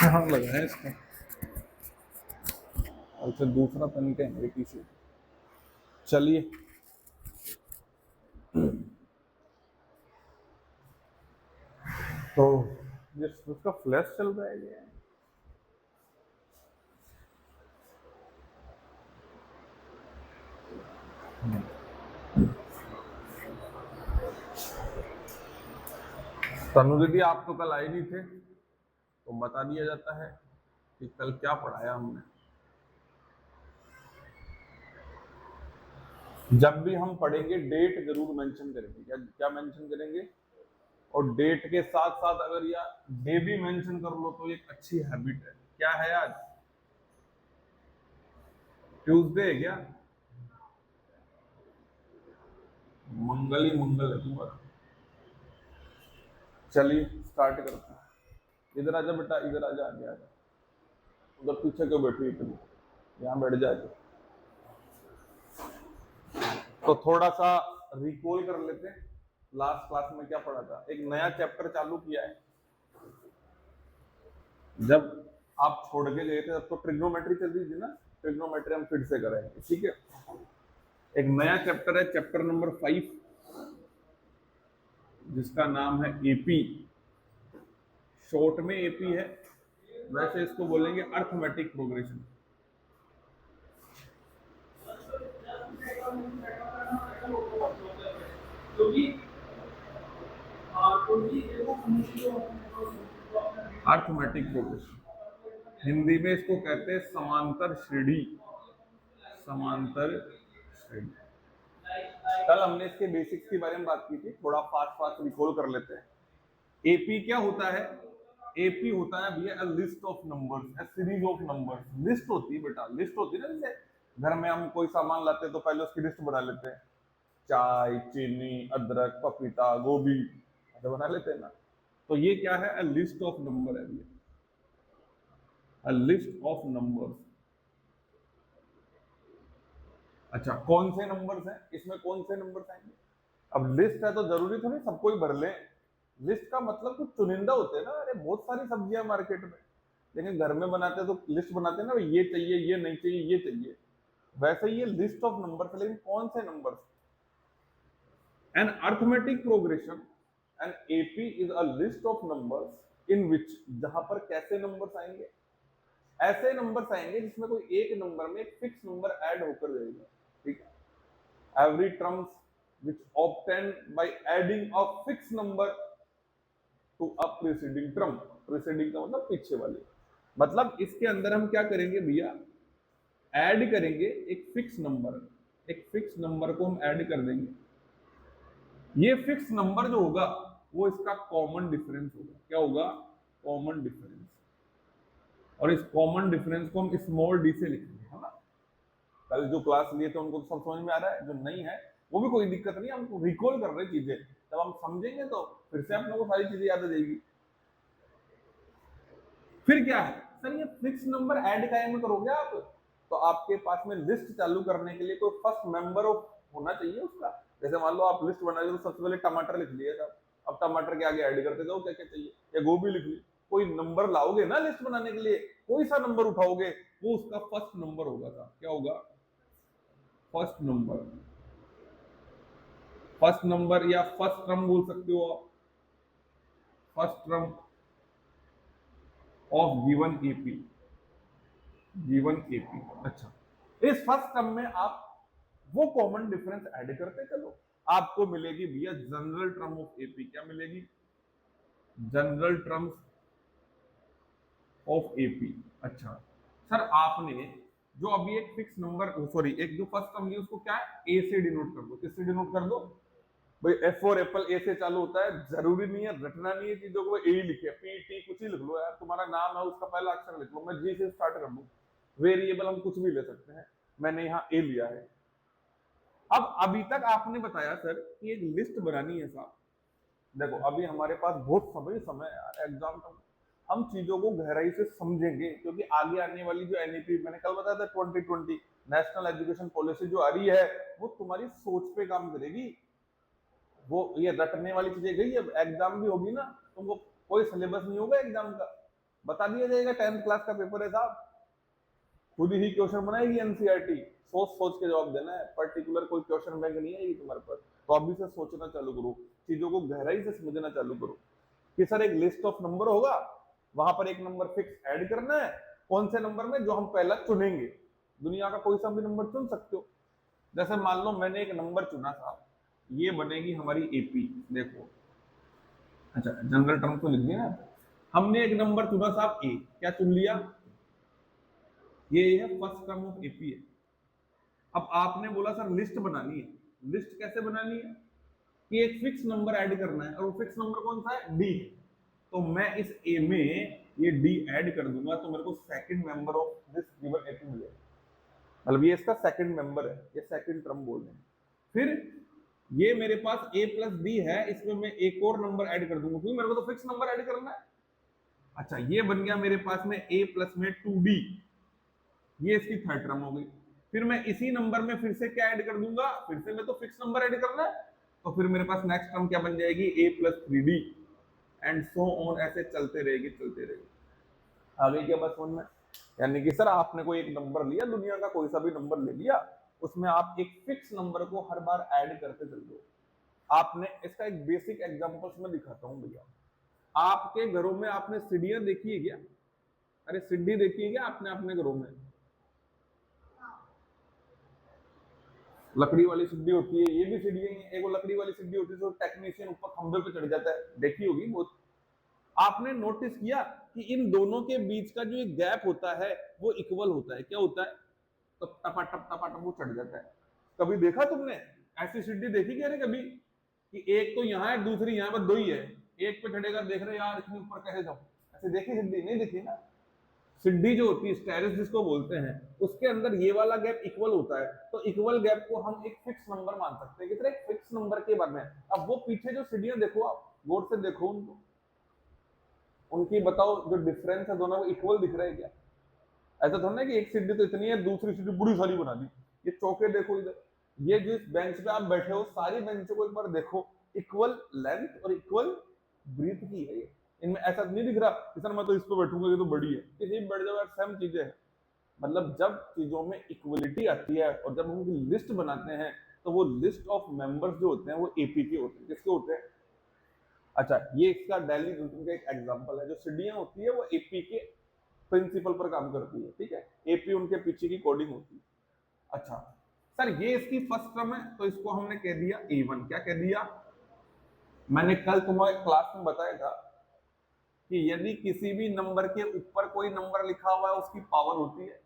हाँ लगा है इसका। अच्छा दूसरा पेन के है पीछे। चलिए तो ये उसका फ्लैश चल रहा है ये। तनु दीदी आप तो कल आए नहीं थे तो बता दिया जाता है कि कल क्या पढ़ाया हमने। जब भी हम पढ़ेंगे डेट जरूर मेंशन करेंगे। क्या क्या मेंशन करेंगे? और डेट के साथ साथ अगर या डे भी मेंशन कर लो तो एक अच्छी हैबिट है। क्या है आज? ट्यूसडे है क्या? मंगल ही मंगल है तुम्हारा। चलिए स्टार्ट करते हैं। इधर आजा बेटा, इधर आजा, आगे आजा। उधर पीछे क्यों बैठी इतनी? यहाँ बैठ जाए। तो थोड़ा सा रिकॉल कर लेते हैं लास्ट क्लास में क्या पढ़ा था। एक नया चैप्टर चालू किया है। जब आप छोड़ के गए थे तब तो ट्रिग्नोमेट्री चल रही थी ना। ट्रिग्नोमेट्री हम फिर से करेंगे, ठीक है। एक नया चैप्टर है, चैप्टर नंबर 5, जिसका नाम है एपी। शॉर्ट में एपी है, वैसे इसको बोलेंगे arithmetic progression. Arithmetic progression Hindi में इसको कहते हैं समांतर श्रेणी। समांतर श्रेणी। कल हमने इसके बेसिक्स के बारे में बात की थी, थोड़ा फास्ट फास्ट रिकॉल कर लेते हैं। एपी क्या होता है? एपी होता है भैया list of numbers, series of numbers. List होती है बेटा, लिस्ट होती है ना। जैसे घर में हम कोई सामान लाते हैं तो पहले उसकी लिस्ट बना लेते हैं। चाय, चीनी, अदरक, पपीता, गोभी, ऐसे बना लेते हैं ना। तो ये क्या है? लिस्ट ऑफ नंबर है भैया, लिस्ट ऑफ नंबर्स। अच्छा कौन से नंबर्स हैं इसमें? कौन से नंबर्स आएंगे? अब लिस्ट है तो जरूरी थोड़ी सबको ही भर ले। लिस्ट का मतलब कुछ चुनिंदा होते हैं ना। अरे बहुत सारी सब्जियां मार्केट में, लेकिन घर में बनाते हैं तो लिस्ट बनाते हैं ना, ये चाहिए, ये नहीं चाहिए, ये चाहिए। वैसे ये लिस्ट ऑफ नंबर्स है, लेकिन कौन से numbers? An arithmetic progression an AP is a list of numbers in which, जहां पर कैसे नंबर्स आएंगे? ऐसे नंबर्स आएंगे जिसमें कोई एक नंबर में एक फिक्स नंबर ऐड होकर जाएगा, ठीक है। Every terms which obtained by adding a fixed number to a preceding term। preceding का मतलब पीछे वाले। मतलब इसके अंदर हम क्या करेंगे भैया? ऐड करेंगे एक फिक्स नंबर। एक फिक्स नंबर को हम ऐड कर देंगे। ये फिक्स नंबर जो होगा वो इसका कॉमन डिफरेंस होगा। क्या होगा? Common difference. और इस कॉमन डिफरेंस को हम स्मॉल डी से लिखेंगे, है ना। कल जो क्लास लिए थे उनको सब समझ में आ रहा है, जो नहीं है वो भी कोई दिक्कत नहीं, हम रिकॉल कर रहे चीजें। जब हम समझेंगे तो फिर से आप लोगों को सारी चीजें याद आ जाएगी। फिर क्या है सर? ये फिक्स नंबर ऐड कायम करोगे आप तो आपके पास में लिस्ट चालू करने के लिए कोई फर्स्ट मेंबर होना चाहिए उसका। जैसे मान लो आप लिस्ट बना रहे हो तो सबसे पहले टमाटर लिख लिया था। अब टमाटर के आगे ऐड करते जाओ क्या क्या चाहिए, या गोभी लिख ली। कोई नंबर लाओगे ना लिस्ट बनाने के लिए, कोई सा नंबर उठाओगे वो उसका फर्स्ट नंबर होगा था। क्या होगा? First number. फर्स्ट नंबर या फर्स्ट टर्म बोल सकते हो आप। First term of given AP. Given AP. अच्छा, इस फर्स्ट टर्म में आप वो कॉमन डिफरेंस ऐड करते चलो, आपको मिलेगी भैया जनरल टर्म ऑफ एपी। क्या मिलेगी? General terms of AP. अच्छा सर, आपने जो अभी एक फिक्स नंबर, सॉरी एक जो फर्स्ट टर्म ली उसको क्या है? ए से डिनोट कर दो। किससे डिनोट कर दो भाई? एफ फॉर एप्पल ए से चालू होता है। जरूरी नहीं है, रटना नहीं है चीजों को। ए ही लिखे, पी टी कुछ ही लिख लो यार। तुम्हारा नाम है उसका पहला अक्षर लिख लो। मैं जी से स्टार्ट कर दूं। वेरिएबल हम कुछ भी ले सकते हैं, मैंने यहाँ ए लिया है। अब अभी तक आपने बताया सर कि एक लिस्ट बनानी है साहब। देखो अभी हमारे पास बहुत समय है यार एग्जाम का। हम चीजों को गहराई से समझेंगे क्योंकि आगे आने वाली जो एनईपी मैंने कल बताया था 2020 नेशनल एजुकेशन पॉलिसी जो आ रही है वो तुम्हारी सोच पे काम करेगी। वो ये रटने वाली चीजें गई, अब एग्जाम भी होगी ना, तुमको कोई सिलेबस नहीं होगा एग्जाम का। बता दिया जाएगा, 10th क्लास का पेपर है साहब, खुद ही क्वेश्चन बनाएगी एनसीईआरटी, सोच सोच के जवाब देना है, पर्टिकुलर कोई क्वेश्चन बैंक नहीं आएगी तुम्हारे पास। तो अभी से सोचना चालू करो, चीजों को गहराई से समझना चालू करो कि सर एक लिस्ट ऑफ नंबर होगा, वहां पर एक नंबर फिक्स ऐड करना है, कौन से नंबर में, जो हम पहला चुनेंगे। दुनिया का कोई सा भी नंबर चुन सकते हो। जैसे मान लो मैंने एक नंबर चुना था, ये बनेगी हमारी एपी, देखो, अच्छा जनरल टर्म तो लिख दिया ना। हमने एक नंबर चुना साहब ए, क्या चुन लिया, ये है फर्स्ट टर्म ऑफ एपी है। अब आपने बोला सर लिस्ट बनानी है, लिस्ट कैसे बनानी है कि एक फिक्स नंबर ऐड करना है, और वो फिक्स नंबर कौन सा है, डी। तो मैं इस ए में ये डी ऐड कर दूंगा, तो मेरे को second member of this given AP मिलेगा। मतलब ये इसका सेकंड मेंबर है, ये सेकंड टर्म बोल रहे हैं। फिर ये मेरे पास a प्लस बी है, इसमें मैं एक और नंबर ऐड कर दूंगा, क्योंकि मेरे को तो फिक्स नंबर ऐड करना है। अच्छा ये बन गया मेरे पास में a प्लस में 2d, ये इसकी थर्ड टर्म हो गई। फिर मैं इसी नंबर में फिर से क्या ऐड कर दूंगा, फिर से मैं तो फिक्स नंबर ऐड करना है, तो फिर मेरे पास नेक्स्ट टर्म क्या बन जाएगी, a plus 3d, and so on, ऐसे चलते रहेगी चलते रहेगी। आगे क्या बात समझ में, यानी कि सर आपने कोई एक नंबर लिया, दुनिया का कोई सा भी नंबर ले लिया, उसमें आप एक फिक्स नंबर को हर बार ऐड करते चल दो। आपने इसका एक बेसिक एग्जांपल्स में दिखाता हूं भैया। आपके घरों में आपने सीढ़ियां देखी है क्या, अरे सीढ़ी देखी है क्या आपने अपने घरों में, लकड़ी वाली सीढ़ी होती है, ये भी सीढ़ियां ही है, एक लकड़ी वाली सीढ़ी होती है जो टेक्नीशियन ऊपर खंबे पे चढ़ जाता है, देखी होगी बहुत। आपने नोटिस किया कि इन दोनों के बीच का जो एक गैप होता है वो इक्वल होता है, क्या होता है, तो टपा टप वो चढ़ जाता है। कभी देखा तुमने ऐसी सीढ़ी देखी क्या कभी कि एक तो यहाँ है दूसरी यहाँ पर, दो ही है, एक पे चढ़ेगा देख रहे यार इतनी ऊपर कैसे जाऊं, ऐसे देखी सीढ़ी नहीं देखी ना। सीढ़ी जो होती है स्टेयर्स जिसको बोलते हैं, उसके अंदर ये वाला गैप इक्वल होता है, तो इक्वल गैप को हम एक फिक्स नंबर मान सकते हैं, कितना एक फिक्स नंबर के बारे में। अब वो पीछे जो सीढ़ियां देखो, आप गौर से देखो उनको, उनकी बताओ जो डिफरेंस है दोनों को इक्वल दिख रहा है क्या, ऐसा थोड़ा ना कि एक सीढ़ी तो इतनी है दूसरी सीढ़ी बड़ी सारी बना दी। ये चौके देखो इधर, ये जिस बेंच पे आप बैठे हो सारी बेंचों को एक बार देखो, इक्वल लेंथ और इक्वल ब्रीथ की है ये, इनमें ऐसा नहीं दिख रहा कि सर मैं तो इस पे बैठूंगा ये तो बड़ी है, किसी पे बैठ जाओ यार सेम चीजें हैं। मतलब जब चीजों में इक्वलिटी आती है और जब हम उनकी लिस्ट बनाते हैं, तो वो लिस्ट ऑफ मेंबर्स जो होते हैं वो एपी के होते हैं, किसके होते हैं। अच्छा ये इसका डेली रूटीन का एक एग्जांपल है, जो सीढ़ियां होती है वो एपी के प्रिंसिपल पर काम करती है, ठीक है, एपी उनके पीछे की कोडिंग होती है। अच्छा सर ये इसकी फर्स्ट टर्म है, तो इसको हमने कह दिया ए1, क्या कह दिया, मैंने कल तुम्हारे क्लास में बताया था कि यदि किसी भी नंबर के ऊपर कोई नंबर लिखा हुआ है उसकी पावर होती है,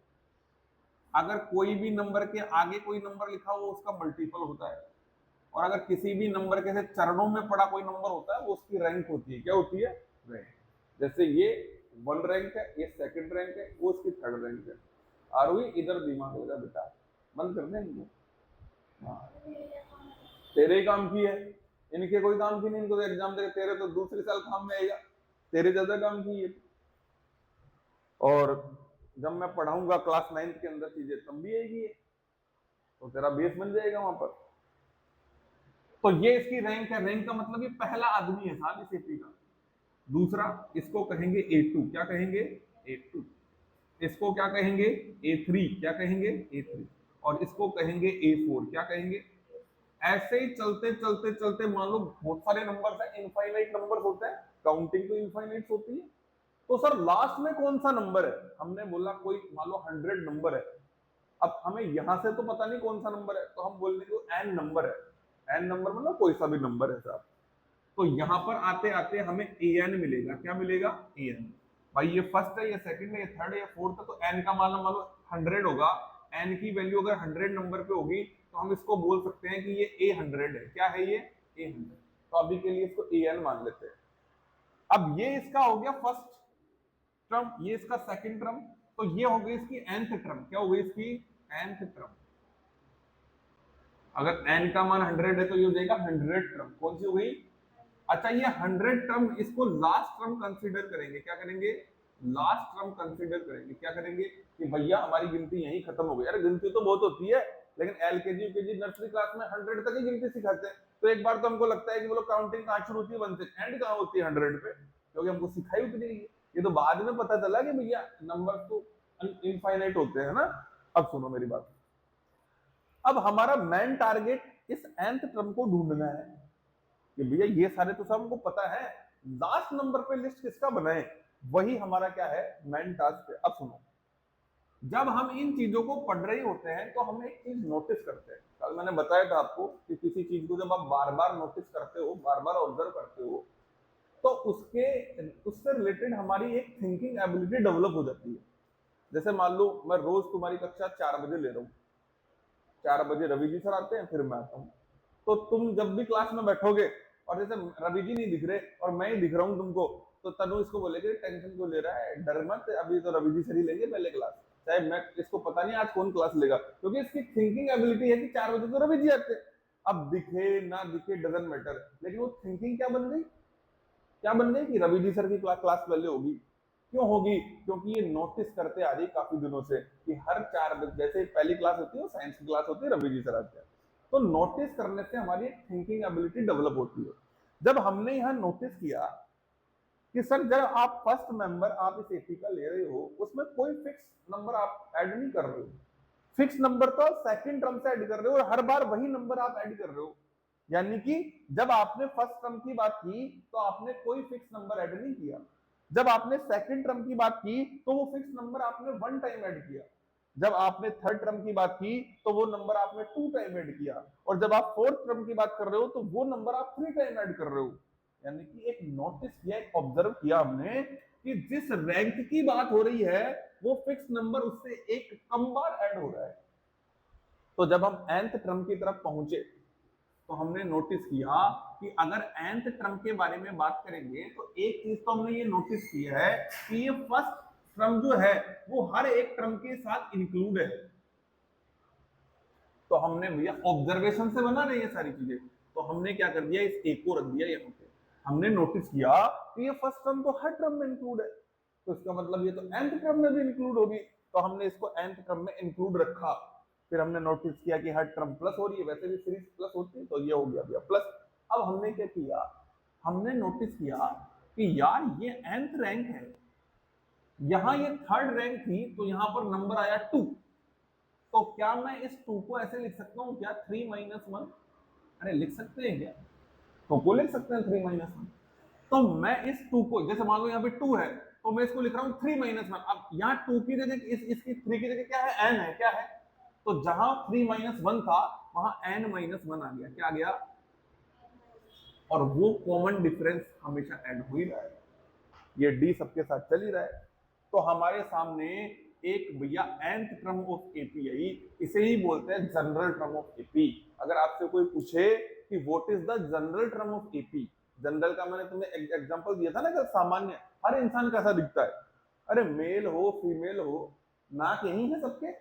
अगर कोई भी नंबर के आगे कोई नंबर लिखा हुआ उसका मल्टीपल होता है, और अगर किसी भी नंबर के चरणों में पड़ा कोई नंबर होता है वो उसकी रैंक होती है, क्या होती है, रैंक। जैसे ये 1 रैंक है, ये सेकंड रैंक है, वो उसकी थर्ड रैंक है। आरोही इधर दिमाग लगा बेटा, बंद कर दें इनको, हाँ तेरे ही काम की है, इनके कोई काम की नहीं, इनको एग्जाम दे, तेरे तो दूसरे साल काम में आएगा, तेरे ज्यादा काम की है। और जब मैं पढ़ाऊंगा क्लास 9th के अंदर चीजें तब भी आएगी, तो तेरा बेस बन जाएगा वहां पर। तो ये इसकी रैंक है, रैंक का मतलब ये पहला आदमी है साहब इस एपी का। दूसरा इसको कहेंगे A2, क्या कहेंगे, A2। इसको क्या कहेंगे, A3, क्या कहेंगे, A3। और इसको कहेंगे A4, क्या कहेंगे। ऐसे ही चलते चलते चलते, मान लो बहुत सारे नंबर्स हैं, इनफाइनाइट नंबर्स होते हैं, काउंटिंग तो इनफाइनाइट होती है। तो सर लास्ट में कौन सा नंबर है, हमने बोला कोई मान लो 100 नंबर है, अब हमें यहां से तो पता नहीं कौन सा नंबर है, तो हम बोल देंगे एन नंबर है, एन नंबर मतलब कोई सा भी नंबर है साहब। तो यहां पर आते आते हमें एन मिलेगा, क्या मिलेगा, एन। भाई ये फर्स्ट है, ये सेकंड है, ये थर्ड है, ये फोर्थ है, तो एन का मान लो 100 होगा, एन की वैल्यू अगर 100 नंबर पे होगी तो हम इसको बोल सकते हैं कि ये A100 है, क्या है ये, A100। तो अभी के लिए इसको एन मान लेते हैं। अब ये इसका हो गया फर्स्ट टर्म, ये इसका सेकंड टर्म, तो ये हो गई इसकी nth टर्म, क्या हो गई इसकी nth टर्म। अगर n का मान 100 है तो ये हो जाएगा 100 टर्म, कौन सी हो गई। अच्छा ये 100 टर्म, इसको लास्ट टर्म कंसीडर करेंगे, क्या करेंगे, लास्ट टर्म कंसीडर करेंगे, क्या करेंगे कि भैया हमारी गिनती यहीं खत्म हो गई। अरे गिनती तो बहुत होती है, लेकिन एलकेजी यूकेजी नर्सरी क्लास में 100 तक ही गिनती सिखाते हैं, तो एक बार तो हमको लगता है कि वो लोग काउंटिंग कहां शुरू होती है 1 से, एंड कहां होती है 100 पे, क्योंकि हमको सिखाई उतनी है। ये तो बाद में पता चला कि भैया नंबर तो इनफाइनाइट होते हैं ना। अब सुनो मेरी बात, अब हमारा मेन टारगेट इस nth टर्म को ढूंढना है कि भैया ये सारे तो सब हमको पता है, लास्ट नंबर पे लिस्ट किसका बनाए, वही हमारा क्या है, मेन टास्क है। अब सुनो, जब हम इन चीजों को पढ़ रहे होते हैं तो हम एक चीज नोटिस करते हैं। कल मैंने बताया था आपको कि किसी चीज को जब आप बार बार नोटिस करते हो, बार बार ऑब्जर्व करते हो, तो उससे रिलेटेड हमारी एक थिंकिंग एबिलिटी डेवलप हो जाती है। जैसे मान लो मैं रोज तुम्हारी कक्षा 4 बजे ले रहा हूँ, 4 बजे रवि जी सर आते हैं, फिर मैं आता हूँ। तो तुम जब भी क्लास में बैठोगे और जैसे रवि जी नहीं दिख रहे और मैं ही दिख रहा हूँ तुमको, तो तनु इसको बोलेगी टेंशन क्यों ले रहा है, डर मत, अभी तो रवि जी सर ही लेंगे पहले क्लास, चाहे मैं, इसको पता नहीं आज कौन क्लास लेगा, क्योंकि इसकी थिंकिंग एबिलिटी है कि 4 बजे तो रवि जी आते हैं। अब दिखे ना दिखे डजंट मैटर, लेकिन वो थिंकिंग क्या बन गई, क्या बन गई कि रवि जी सर की क्लास पहले होगी। क्यों होगी, क्योंकि ये नोटिस करते आ रही काफी दिनों से कि हर 4 बजे जैसे पहली क्लास होती है, साइंस की क्लास होती है, रवि जी सर आते हैं। तो नोटिस करने से हमारी थिंकिंग एबिलिटी डेवलप होती है। जब हमने यहाँ नोटिस किया कि सर जब आप फर्स्ट मेंबर आप इस एपी का ले रहे हो, उसमें कोई फिक्स नंबर आप ऐड नहीं कर रहे हो, फिक्स नंबर तो सेकंड टर्म से ऐड कर रहे हो और हर बार वही नंबर आप ऐड कर रहे हो। यानी कि जब आपने फर्स्ट टर्म की बात की तो आपने कोई फिक्स नंबर ऐड नहीं किया, जब आपने सेकंड टर्म की बात की तो वो फिक्स नंबर आपने 1 टाइम ऐड किया, जब आपने थर्ड टर्म की बात की तो वो नंबर आपने 2 टाइम ऐड किया, और जब आप फोर्थ टर्म की बात कर रहे हो तो वो नंबर आप 3 टाइम ऐड कर रहे हो। यानी कि एक नोटिस किया, एक ऑब्जर्व किया हमने कि जिस रैंक की बात हो रही है वो फिक्स नंबर उससे एक कम बार ऐड हो रहा है। तो जब हम nth टर्म की तरफ पहुंचे तो हमने नोटिस किया कि अगर nth टर्म के बारे में बात करेंगे तो एक चीज तो हमने ये नोटिस किया है कि ये फर्स्ट टर्म जो है वो हर एक टर्म के साथ इंक्लूड है। तो हमने भैया ऑब्जर्वेशन से बना रही है सारी चीजें, तो हमने क्या कर दिया, इस एक को रख दिया यहाँ पे। हमने नोटिस किया कि ये फर्स्ट टर्म तो हर टर्म में इंक्लूड है, तो इसका मतलब ये तो nth टर्म में भी इंक्लूड होगी, तो हमने इसको nth टर्म में इंक्लूड रखा। फिर हमने नोटिस किया कि हर टर्म प्लस हो रही है, वैसे भी सीरीज प्लस होती है, तो ये हो गया भैया प्लस। अब हमने क्या किया, हमने नोटिस किया कि यार ये nth रैंक है, यहां ये थर्ड रैंक थी, तो यहां पर नंबर आया 2, तो क्या मैं इस 2 को ऐसे लिख सकता हूं क्या, 3 - 1? अरे लिख सकते हैं क्या, 2 को लिख सकते हैं 3 - 1। तो मैं इस 2 को, जैसे मान लो यहाँ पे 2 है, तो मैं इसको लिख रहा हूँ 3 - 1। अब यहाँ 2 की जगह इसकी 3 की जगह क्या है, n है, क्या है, तो जहां 3 - 1 था वहां n - 1 आ गया, क्या आ गया, और वो कॉमन डिफरेंस हमेशा ऐड हो ही रहा है, ये डी सबके साथ चल ही रहा है। तो हमारे सामने एक भैया nth टर्म ऑफ एपी आई, इसे ही बोलते हैं जनरल टर्म ऑफ एपी। अगर आपसे कोई पूछे कि what is the general term of AP, general का मैंने तुम्हें एग्जांपल दिया था ना कि सामान्य, हर इंसान कैसा दिखता है, अरे मेल हो फीमेल हो, नाक यही है सबके,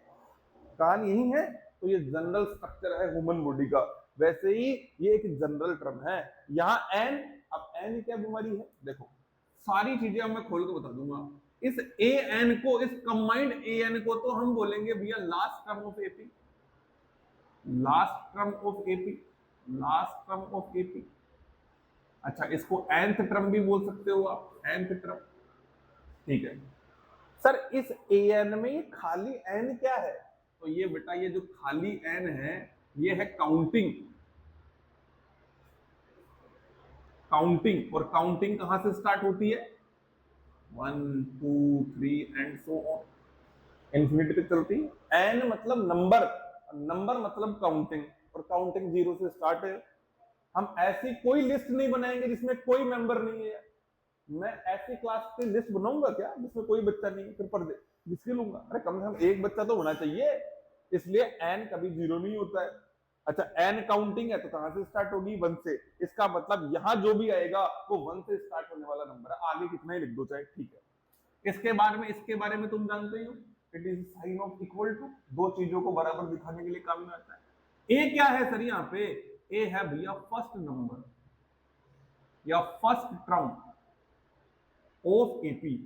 कान यही है, तो ये जनरल स्ट्रक्चर है ह्यूमन बॉडी का। वैसे ही ये एक जनरल टर्म है। यहाँ एन, अब एन क्या बीमारी है, देखो सारी चीजें अब मैं खोल के बता दूंगा। इस ए एन को, इस कंबाइंड ए एन को तो हम बोलेंगे भैया last term of AP, last term of AP, last term of AP. अच्छा, इसको nth टर्म भी बोल सकते हो आप, nth टर्म, ठीक है। सर इस ए एन में ये खाली एन क्या है, तो ये बेटा ये जो खाली एन है ये है काउंटिंग, काउंटिंग। और काउंटिंग कहां से स्टार्ट होती है, 1 2 3 एंड सो ऑन, इंफिनिटी तक चलती है। एन मतलब नंबर, नंबर मतलब काउंटिंग, और काउंटिंग 0 से स्टार्ट है। हम ऐसी कोई लिस्ट नहीं बनाएंगे जिसमें कोई मेंबर नहीं है। मैं ऐसी क्लास की लिस्ट बनाऊंगा क्या जिसमें कोई बच्चा नहीं है, फिर पर जिसके लूंगा, अरे कम से कम एक बच्चा तो होना चाहिए, इसलिए एन कभी 0 नहीं होता है। अच्छा, एन काउंटिंग है तो कहां से स्टार्ट होगी, 1 से, इसका मतलब यहां जो भी आएगा वो 1 से स्टार्ट होने वाला नंबर है, आगे कितना ही लिख दो चाहे, ठीक है। इसके बारे में तुम जानते ही हो, it is sign of equal to, दो चीजों को बराबर दिखाने के लिए काम में आता है। ए क्या है सर, यहाँ पे ए है भैया फर्स्ट नंबर या फर्स्ट टर्म ऑफ एपी।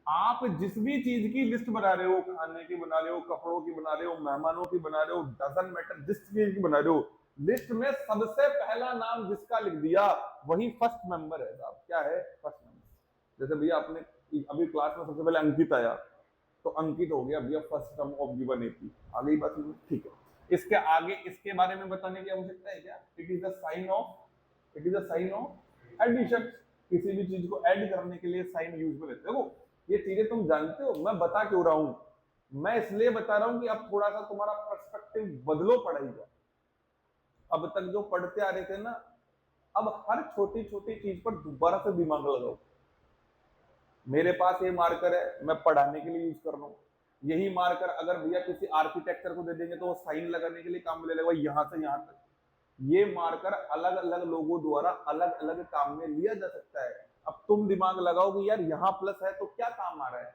आप जिस भी चीज की लिस्ट बना रहे हो, खाने की बना रहे हो, कपड़ों की बना रहे हो, मेहमानों की बना रहे हो, डजंट मैटर, जिस चीज की बना रहे हो, लिस्ट में सबसे पहला नाम जिसका लिख दिया वही फर्स्ट मेंबर है साहब, क्या है, फर्स्ट मेंबर। जैसे भैया आपने अभी क्लास में सबसे पहले अंकित आया, तो अंकित हो गया भैया first term of given AP, आ गई बात में, ठीक है। इसके आगे इसके बारे में बताने की आवश्यकता है क्या? It is the sign of addition. किसी भी चीज को ऐड करने के लिए साइन यूज में लेते हो। ये चीजें तुम जानते हो, मैं बता क्यों रहा हूं? मैं इसलिए बता रहा हूं कि अब थोड़ा सा तुम्हारा पर्सपेक्टिव बदलो पढ़ाई का। अब तक जो पढ़ते आ रहे थे ना, अब हर छोटी छोटी चीज पर दोबारा से दिमाग लगाओ। मेरे पास ये मार्कर है, मैं पढ़ाने के लिए यूज कर रहा हूँ। यही मार्कर अगर भैया किसी आर्किटेक्चर को दे देंगे तो वो साइन लगाने के लिए काम में ले लेगा, यहां से यहां तक। ये मार्कर अलग अलग लोगों द्वारा अलग अलग काम में लिया जा सकता है। अब तुम दिमाग लगाओ कि यार यहाँ प्लस है तो क्या काम आ रहा है।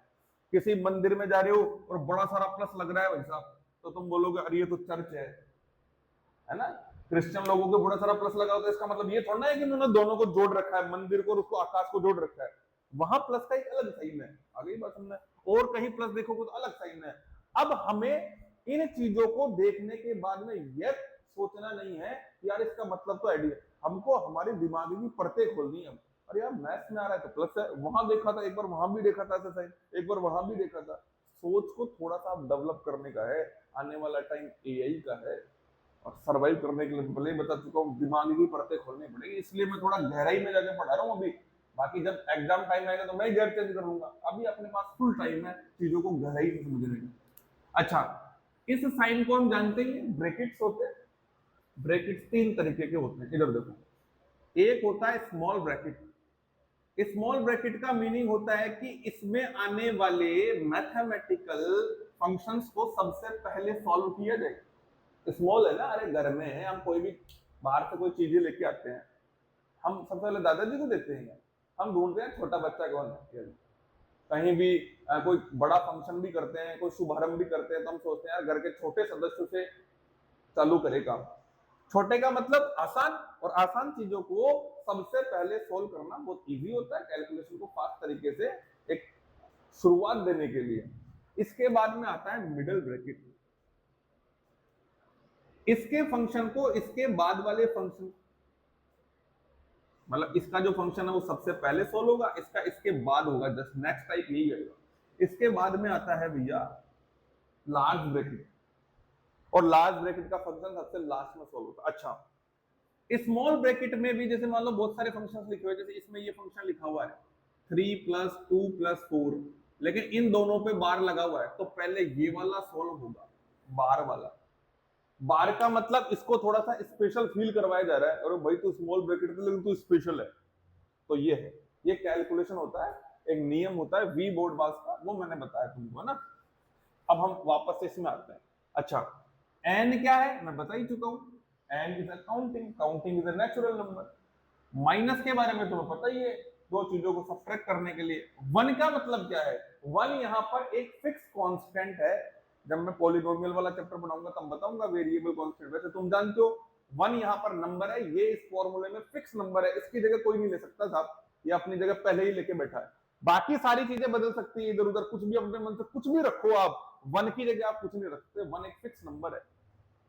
किसी मंदिर में जा रहे हो और बड़ा सारा प्लस लग रहा है भाई साहब, तो तुम बोलोगे अरे ये तो चर्च है ना। क्रिश्चियन लोगों को बड़ा सारा प्लस लगा, तो इसका मतलब ये थोड़ा है कि उन्होंने दोनों को जोड़ रखा है, मंदिर को और उसको आकाश को जोड़ रखा है। वहां प्लस का एक अलग साइन है, आगे बात समझना। और कहीं प्लस देखोगे तो अलग साइन है। अब हमें इन चीजों को देखने के बाद में यह सोचना नहीं है कि यार इसका मतलब तो आइडिया, हमको हमारे दिमाग की परतें खोलनी है। अरे यार मैथ्स में आ रहा है तो प्लस है, वहां देखा था एक बार, वहां भी देखा था ऐसा साइन, एक बार वहां भी देखा था। सोच को थोड़ा सा डेवलप करने का है। आने वाला टाइम एआई का है और सर्वाइव करने के लिए भले ही बता चुका हूँ, दिमाग की परतें खोलनी पड़ेगी। इसलिए मैं थोड़ा गहराई में जाके पढ़ा रहा हूँ अभी। बाकी जब एग्जाम टाइम आएगा तो मैं गेयर चेंज कर लूंगा। अभी अपने पास फुल टाइम है चीजों को गहराई से समझने का। अच्छा, इस साइन को हम जानते हैं ब्रैकेट्स होते हैं। ब्रैकेट्स तीन तरीके के होते हैं, इधर देखो। एक होता है स्मॉल ब्रैकेट। स्मॉल ब्रैकेट का मीनिंग होता है कि इसमें आने वाले मैथमेटिकल फंक्शंस को सबसे पहले सॉल्व किया जाए। स्मॉल है ना, अरे घर में है, हम कोई भी बाहर से कोई चीजें लेके आते हैं, हम सबसे पहले दादाजी को देते हैं। हम ढूंढते हैं छोटा बच्चा कौन है। कहीं भी कोई बड़ा फंक्शन भी करते हैं, कोई शुभारंभ भी करते हैं, तो हम सोचते हैं यार घर के छोटे सदस्यों से चालू करे काम। छोटे का मतलब आसान, और आसान चीजों को सबसे पहले सोल्व करना बहुत इजी होता है, कैलकुलेशन को फास्ट तरीके से एक शुरुआत देने के लिए। इसके बाद में आता है मिडिल ब्रैकेट। इसके फंक्शन को इसके बाद वाले फंक्शन, मतलब इसका जो फंक्शन है वो सबसे पहले सोल्व होगा, इसका इसके बाद होगा, जस्ट नेक्स्ट टाइप यही है। इसके बाद में आता है भैया लार्ज ब्रैकेट, और लार्ज ब्रैकेट का फंक्शन सबसे लास्ट में सोल्व होता है। अच्छा, स्मॉल ब्रैकेट में भी जैसे मान लो बहुत सारे फंक्शंस लिखे हुए, जैसे इसमें ये फंक्शन लिखा हुआ है 3 + 2 + 4, लेकिन इन दोनों पे बार लगा हुआ है, तो पहले ये वाला सोल्व होगा, बार वाला। बार का मतलब इसको थोड़ा सा स्पेशल फील करवाया जा रहा है, और भाई तू स्मॉल ब्रैकेट है लेकिन तू स्पेशल है, तो ये है। ये कैलकुलेशन होता है, एक नियम होता है वी बोर्ड बास का, वो मैंने बताया तुमको, है ना। अब हम वापस से इसमें आते हैं। अच्छा, एन क्या है मैं बता ही चुका हूं, N is a counting, counting is a natural number. Minus के बारे में तुम्हें पता ही है, दो चीजों को सब्ट्रैक्ट करने के लिए। वन का मतलब क्या है? वन यहाँ पर एक फिक्स कांस्टेंट है। जब मैं पॉलिनोमियल वाला चैप्टर बनाऊंगा तब बताऊंगा वेरिएबल कांस्टेंट। वैसे तुम जानते हो वन यहाँ पर नंबर है, ये इस फॉर्मूले में फिक्स नंबर है, इसकी जगह कोई नहीं ले सकता साहब, ये अपनी जगह पहले ही लेके बैठा है। बाकी सारी चीजें बदल सकती है, इधर उधर कुछ भी अपने मन से कुछ भी रखो आप, वन की जगह आप कुछ नहीं रखते, वन एक फिक्स नंबर है।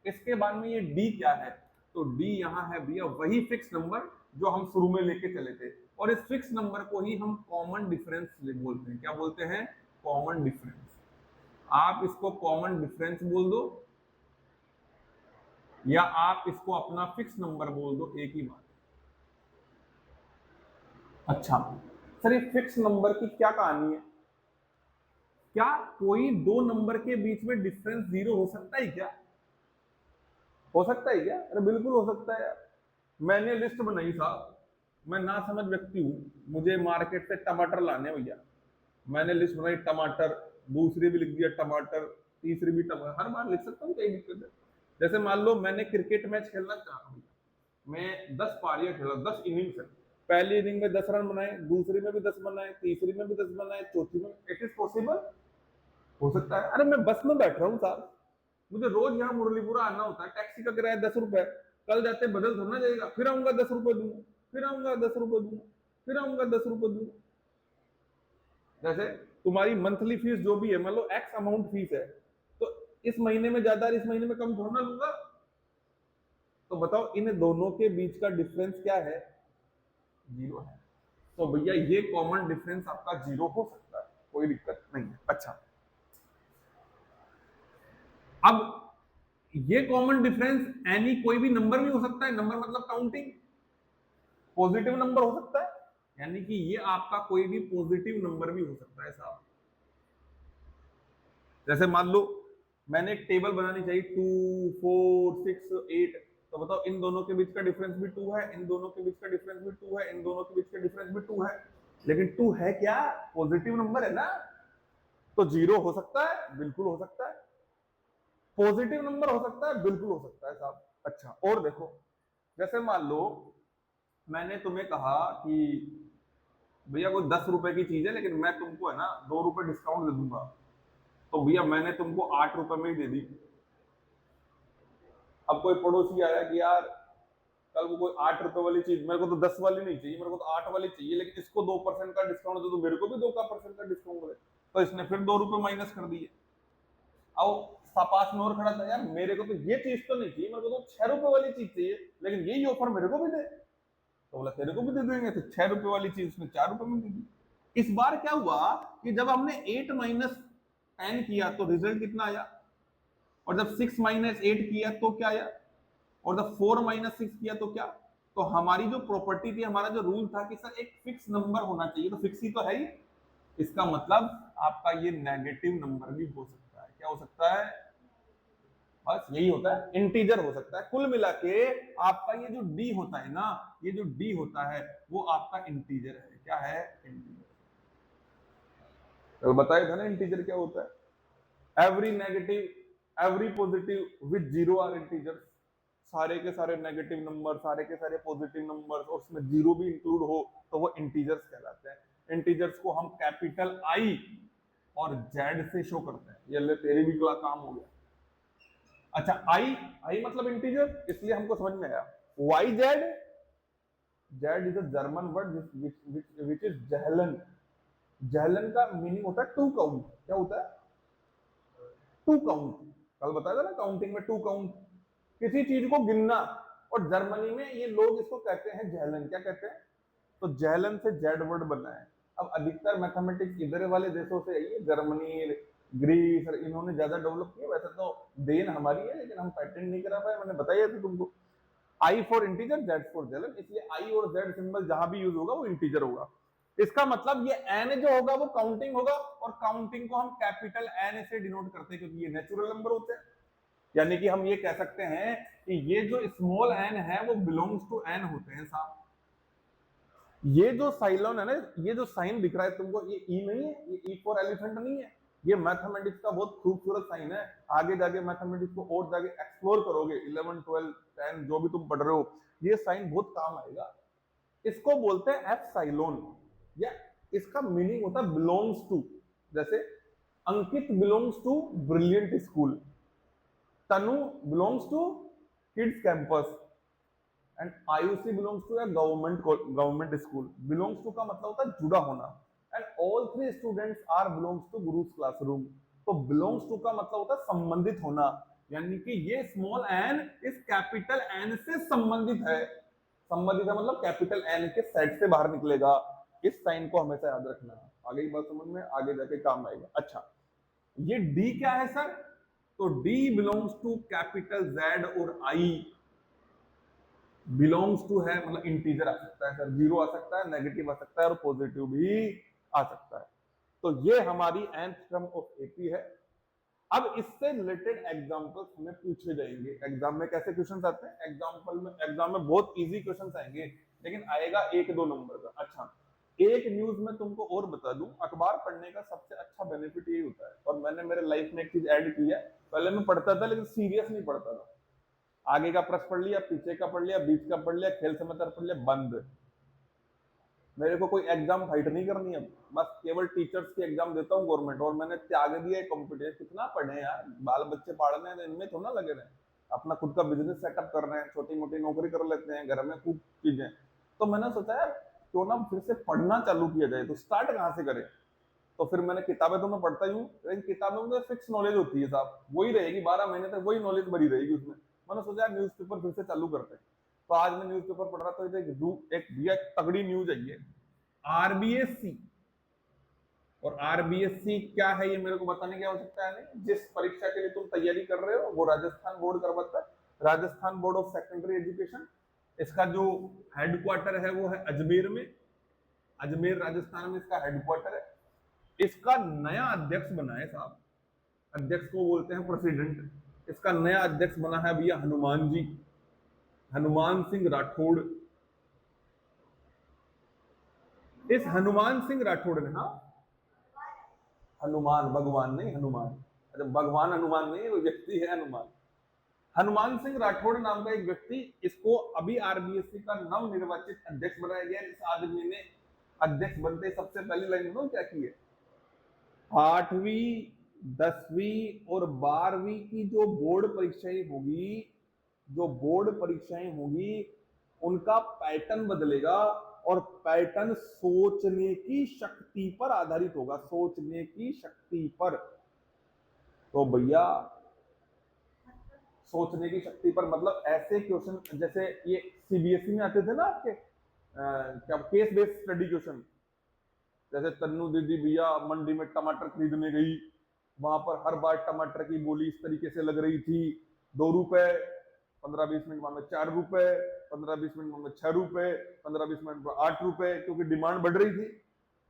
इसके बाद में ये डी क्या है? तो डी यहाँ है भैया वही फिक्स नंबर जो हम शुरू में लेके चले थे, और इस फिक्स नंबर को ही हम कॉमन डिफरेंस बोलते हैं। क्या बोलते हैं? Common difference. आप इसको कॉमन डिफरेंस बोल दो या आप इसको अपना फिक्स नंबर बोल दो, एक ही बात। अच्छा सर, ये फिक्स नंबर की क्या कहानी है? क्या कोई दो नंबर के बीच में डिफरेंस जीरो हो सकता है क्या? हो सकता है क्या? अरे बिल्कुल हो सकता है यार। मैंने लिस्ट बनाई साहब, मैं ना समझ व्यक्ति हूँ, मुझे मार्केट से टमाटर लाने भैया, मैंने लिस्ट बनाई टमाटर, दूसरी भी लिख दिया टमाटर, तीसरी भी टमाटर, हर बार लिख सकता हूँ, कोई दिक्कत है। जैसे मान लो मैंने क्रिकेट मैच खेलना चाहा भैया, मैं 10 पारियां खेला, 10 इनिंग्स है, पहली इनिंग में 10 रन बनाए, दूसरी में भी 10 बनाए, तीसरी में भी 10 बनाए, चौथी में, इट इज पॉसिबल, हो सकता है। अरे मैं बस में बैठ रहा हूँ साहब, मुझे रोज यहाँ मुरलीपुरा आना होता है, टैक्सी का किराया 10 रुपए, कल जाते बदल थोड़ा जाएगा, फिर आऊंगा 10 रुपए दूंगा, फिर आऊंगा 10 रुपए दूंगा, फिर आऊंगा 10 रुपए दूंगा। जैसे तुम्हारी मंथली फीस जो भी है, मान लो एक्स अमाउंट फीस है, तो इस महीने में ज्यादा इस महीने में कम थोड़ा लूंगा। तो बताओ इन दोनों के बीच का डिफरेंस क्या है? जीरो है। तो भैया ये कॉमन डिफरेंस आपका जीरो हो सकता है। कोई दिक्कत नहीं है। अच्छा, अब ये कॉमन डिफरेंस एनी कोई भी नंबर भी हो सकता है, नंबर मतलब काउंटिंग, पॉजिटिव नंबर हो सकता है, यानी कि ये आपका कोई भी पॉजिटिव नंबर भी हो सकता है साहब। जैसे मान लो मैंने एक टेबल बनानी चाहिए 2 4 6 8, तो बताओ इन दोनों के बीच का डिफरेंस भी 2 है, इन दोनों के बीच का डिफरेंस भी 2 है, इन दोनों के बीच का डिफरेंस भी 2 है, लेकिन 2 है क्या, पॉजिटिव नंबर है ना, तो 0 हो सकता है, बिल्कुल हो सकता है, पॉजिटिव नंबर हो सकता है, बिल्कुल हो सकता है साहब। अच्छा, और देखो, जैसे मान लो मैंने तुम्हें कहा कि भैया कोई 10 रुपए की चीज है, लेकिन मैं तुमको है ना 2 रुपए डिस्काउंट दे दूंगा, तो भैया मैंने तुमको 8 रुपए में ही दे दी। अब कोई पड़ोसी आया कि यार कल वो कोई 8 रुपए वाली चीज, मेरे को तो 10 वाली नहीं चाहिए, मेरे को तो 8 वाली चाहिए, लेकिन इसको 2% का डिस्काउंट दे, तो मेरे को भी 2% का डिस्काउंट दे, तो इसने फिर 2 रुपए माइनस कर दिए। अब पास में और खड़ा था, यार मेरे को तो ये चीज तो नहीं चाहिए, मेरे को तो 6 रुपए वाली चीज चाहिए, लेकिन यही ऑफर मेरे को भी दे, तो बोला तेरे को भी दे देंगे, तो 6 रुपए वाली चीज उसने 4 रुपए में दे दी। इस बार क्या हुआ कि जब हमने 8 - 10 किया तो रिजल्ट कितना आया, और जब 6 - 8 किया तो क्या आया, और जब 4 - 6 किया तो क्या, तो हमारी जो प्रॉपर्टी थी, हमारा जो रूल था कि सर एक फिक्स नंबर होना चाहिए, तो फिक्स ही तो है ही, इसका मतलब आपका ये नेगेटिव नंबर भी हो सकता है। क्या हो सकता है, बस यही होता है, इंटीजर हो सकता है। कुल मिला के आपका ये जो डी होता है ना, ये जो डी होता है वो आपका इंटीजर है। क्या है, इंटीजर। तो बताया था ना इंटीजर क्या होता है, every negative every positive with zero are integers, सारे के सारे नेगेटिव नंबर, सारे के सारे पॉजिटिव नंबर्स, और उसमें जीरो भी इंक्लूड हो तो वो इंटीजर्स कहलाते हैं। इंटीजर्स को हम कैपिटल आई और जेड से शो करते हैं। ये ले तेरी भी काम हो गया। अच्छा, आई आई मतलब इंटीजर, इसलिए हमको समझ में आया। Y Z, Z is a German word which is Zahlen. Zahlen का मीनिंग होता है टू काउंट। क्या होता है, टू काउंट। कल बताया था ना काउंटिंग में टू काउंट, किसी चीज को गिनना, और जर्मनी में ये लोग इसको कहते हैं जहलन। क्या कहते हैं, तो जहलन से जेड वर्ड बना है। अब अधिकतर मैथमेटिक्स इधर वाले देशों से आई है, जर्मनी, ग्रीस, और इन्होंने ज्यादा डेवलप किया। वैसे तो देन हमारी है, लेकिन हम पैटेंट नहीं करा पाए, मैंने बताया था तुमको। I for integer, Z for जलन, इसलिए आई और जेड सिंबल जहां भी यूज होगा वो इंटीजर होगा। इसका मतलब ये एन जो होगा वो काउंटिंग होगा, और काउंटिंग को हम कैपिटल एन से डिनोट करते हैं, क्योंकि ये नेचुरल नंबर होते हैं। यानी कि हम ये कह सकते हैं कि ये जो स्मॉल एन है वो बिलोंग्स टू एन होते हैं साहब। ये जो साइलोन है ना, ये जो साइन दिख रहा है तुमको, ये ई नहीं है, ये ई फॉर एलिफेंट नहीं है, ये मैथमेटिक्स का बहुत खूबसूरत साइन है। आगे जाके मैथमेटिक्स को और जाके एक्सप्लोर करोगे, 11 12 10 जो भी तुम पढ़ रहे हो, ये साइन बहुत काम आएगा। इसको बोलते हैं एफ साइलोन, या इसका मीनिंग होता है बिलोंग्स टू। जैसे Ankit belongs to brilliant school, Tanu belongs to kids campus, and Ayushi belongs to government school. Belongs to का मतलब होता है जुड़ा होना, and all 3 students are belongs to Guru's classroom. तो बिलोंग्स टू का मतलब होता है संबंधित होना, यानी कि ये स्मॉल एन इस कैपिटल एन से संबंधित है। संबंधित है मतलब कैपिटल एन के सेट से बाहर निकलेगा। इस साइन को हमेशा याद रखना, आगे की बात समझ में आगे जाके काम आएगा। अच्छा, ये डी क्या है सर, तो D belongs to capital Z और आई। बिलोंग्स टू है मतलब इंटीजर आ सकता है सर, जीरो आ सकता है, नेगेटिव आ सकता है, और पॉजिटिव भी आ सकता है। तो ये हमारी nth टर्म ऑफ एपी है। अब इससे रिलेटेड एग्जांपल्स हमें पूछे जाएंगे। एग्जाम में कैसे क्वेश्चंस आते हैं, एग्जाम में बहुत इजी क्वेश्चंस आएंगे, लेकिन आएगा 1-2 नंबर का। अच्छा, एक न्यूज में तुमको और बता दूं, अखबार पढ़ने का सबसे अच्छा बेनिफिट यही होता है, और मैंने मेरे लाइफ में एक चीज ऐड की है। पहले मैं पढ़ता था, लेकिन सीरियस नहीं पढ़ता था। आगे का प्रश्न पढ़ लिया, पीछे का पढ़ लिया, बीच का पढ़ लिया, खेल समाचार पढ़ लिया, बंद। मेरे को कोई एग्जाम फाइट नहीं करनी है, बस केवल टीचर्स की एग्जाम देता हूँ गवर्नमेंट, और मैंने त्याग दिया है कंपटीशन। कितना पढ़े यार, बाल बच्चे पालने हैं, इनमें थोड़ा ना लगे रहे, अपना खुद का बिजनेस सेटअप कर रहे हैं, छोटी मोटी नौकरी कर लेते हैं, घर में खूब चीजें। तो मैंने सोचा यार क्यों ना फिर से पढ़ना चालू किया जाए, तो स्टार्ट कहाँ से करें। तो फिर मैंने किताबें तो मैं पढ़ता ही हूँ, लेकिन किताबों में फिक्स नॉलेज होती है साहब, वही रहेगी 12 महीने तक, वही नॉलेज भरी रहेगी उसमें। मैंने सोचा यार न्यूज़पेपर फिर से चालू करते हैं। तो आज मैं न्यूज़पेपर पढ़ रहा था, एक भैया तगड़ी न्यूज आई है। आरबीएससी और आरबीएससी क्या है ये मेरे को बताने की आवश्यकता है नहीं। जिस परीक्षा के लिए तुम तैयारी कर रहे हो वो राजस्थान बोर्ड करवाता है, Rajasthan board of secondary education. इसका जो हेडक्वार्टर है वो है अजमेर में, अजमेर राजस्थान में इसका हेडक्वार्टर है। इसका नया अध्यक्ष बना है साहब, अध्यक्ष को बोलते हैं प्रेसिडेंट। इसका नया अध्यक्ष बना है भैया हनुमान जी, हनुमान सिंह राठौड़। इस हनुमान सिंह राठौड़ ने, हाँ हनुमान, भगवान नहीं हनुमान, अरे भगवान हनुमान नहीं, वो व्यक्ति है हनुमान। हनुमान सिंह राठौड़ नाम का एक व्यक्ति, इसको अभी आरबीएससी का नव निर्वाचित अध्यक्ष बनाया गया। इस आदमी ने अध्यक्ष बनते सबसे पहली लाइन बताऊं क्या की है? 8वीं 10वीं और 12वीं की जो बोर्ड परीक्षाएं होगी, जो बोर्ड परीक्षाएं होगी उनका पैटर्न बदलेगा, और पैटर्न सोचने की शक्ति पर आधारित होगा, सोचने की शक्ति पर। तो भैया सोचने की शक्ति पर मतलब ऐसे क्वेश्चन जैसे ये सीबीएसई में आते थे ना आपके क्या केस बेस्ड स्टडी क्वेश्चन, जैसे तन्नू दीदी भैया मंडी में टमाटर खरीदने गई, वहां पर हर बार टमाटर की बोली इस तरीके से लग रही थी, 2 रुपए, 15-20 मिनट में 4 रुपए, 15-20 मिनट में 6 रुपए, 15-20 मिनट में 8 रुपए, क्योंकि डिमांड बढ़ रही थी।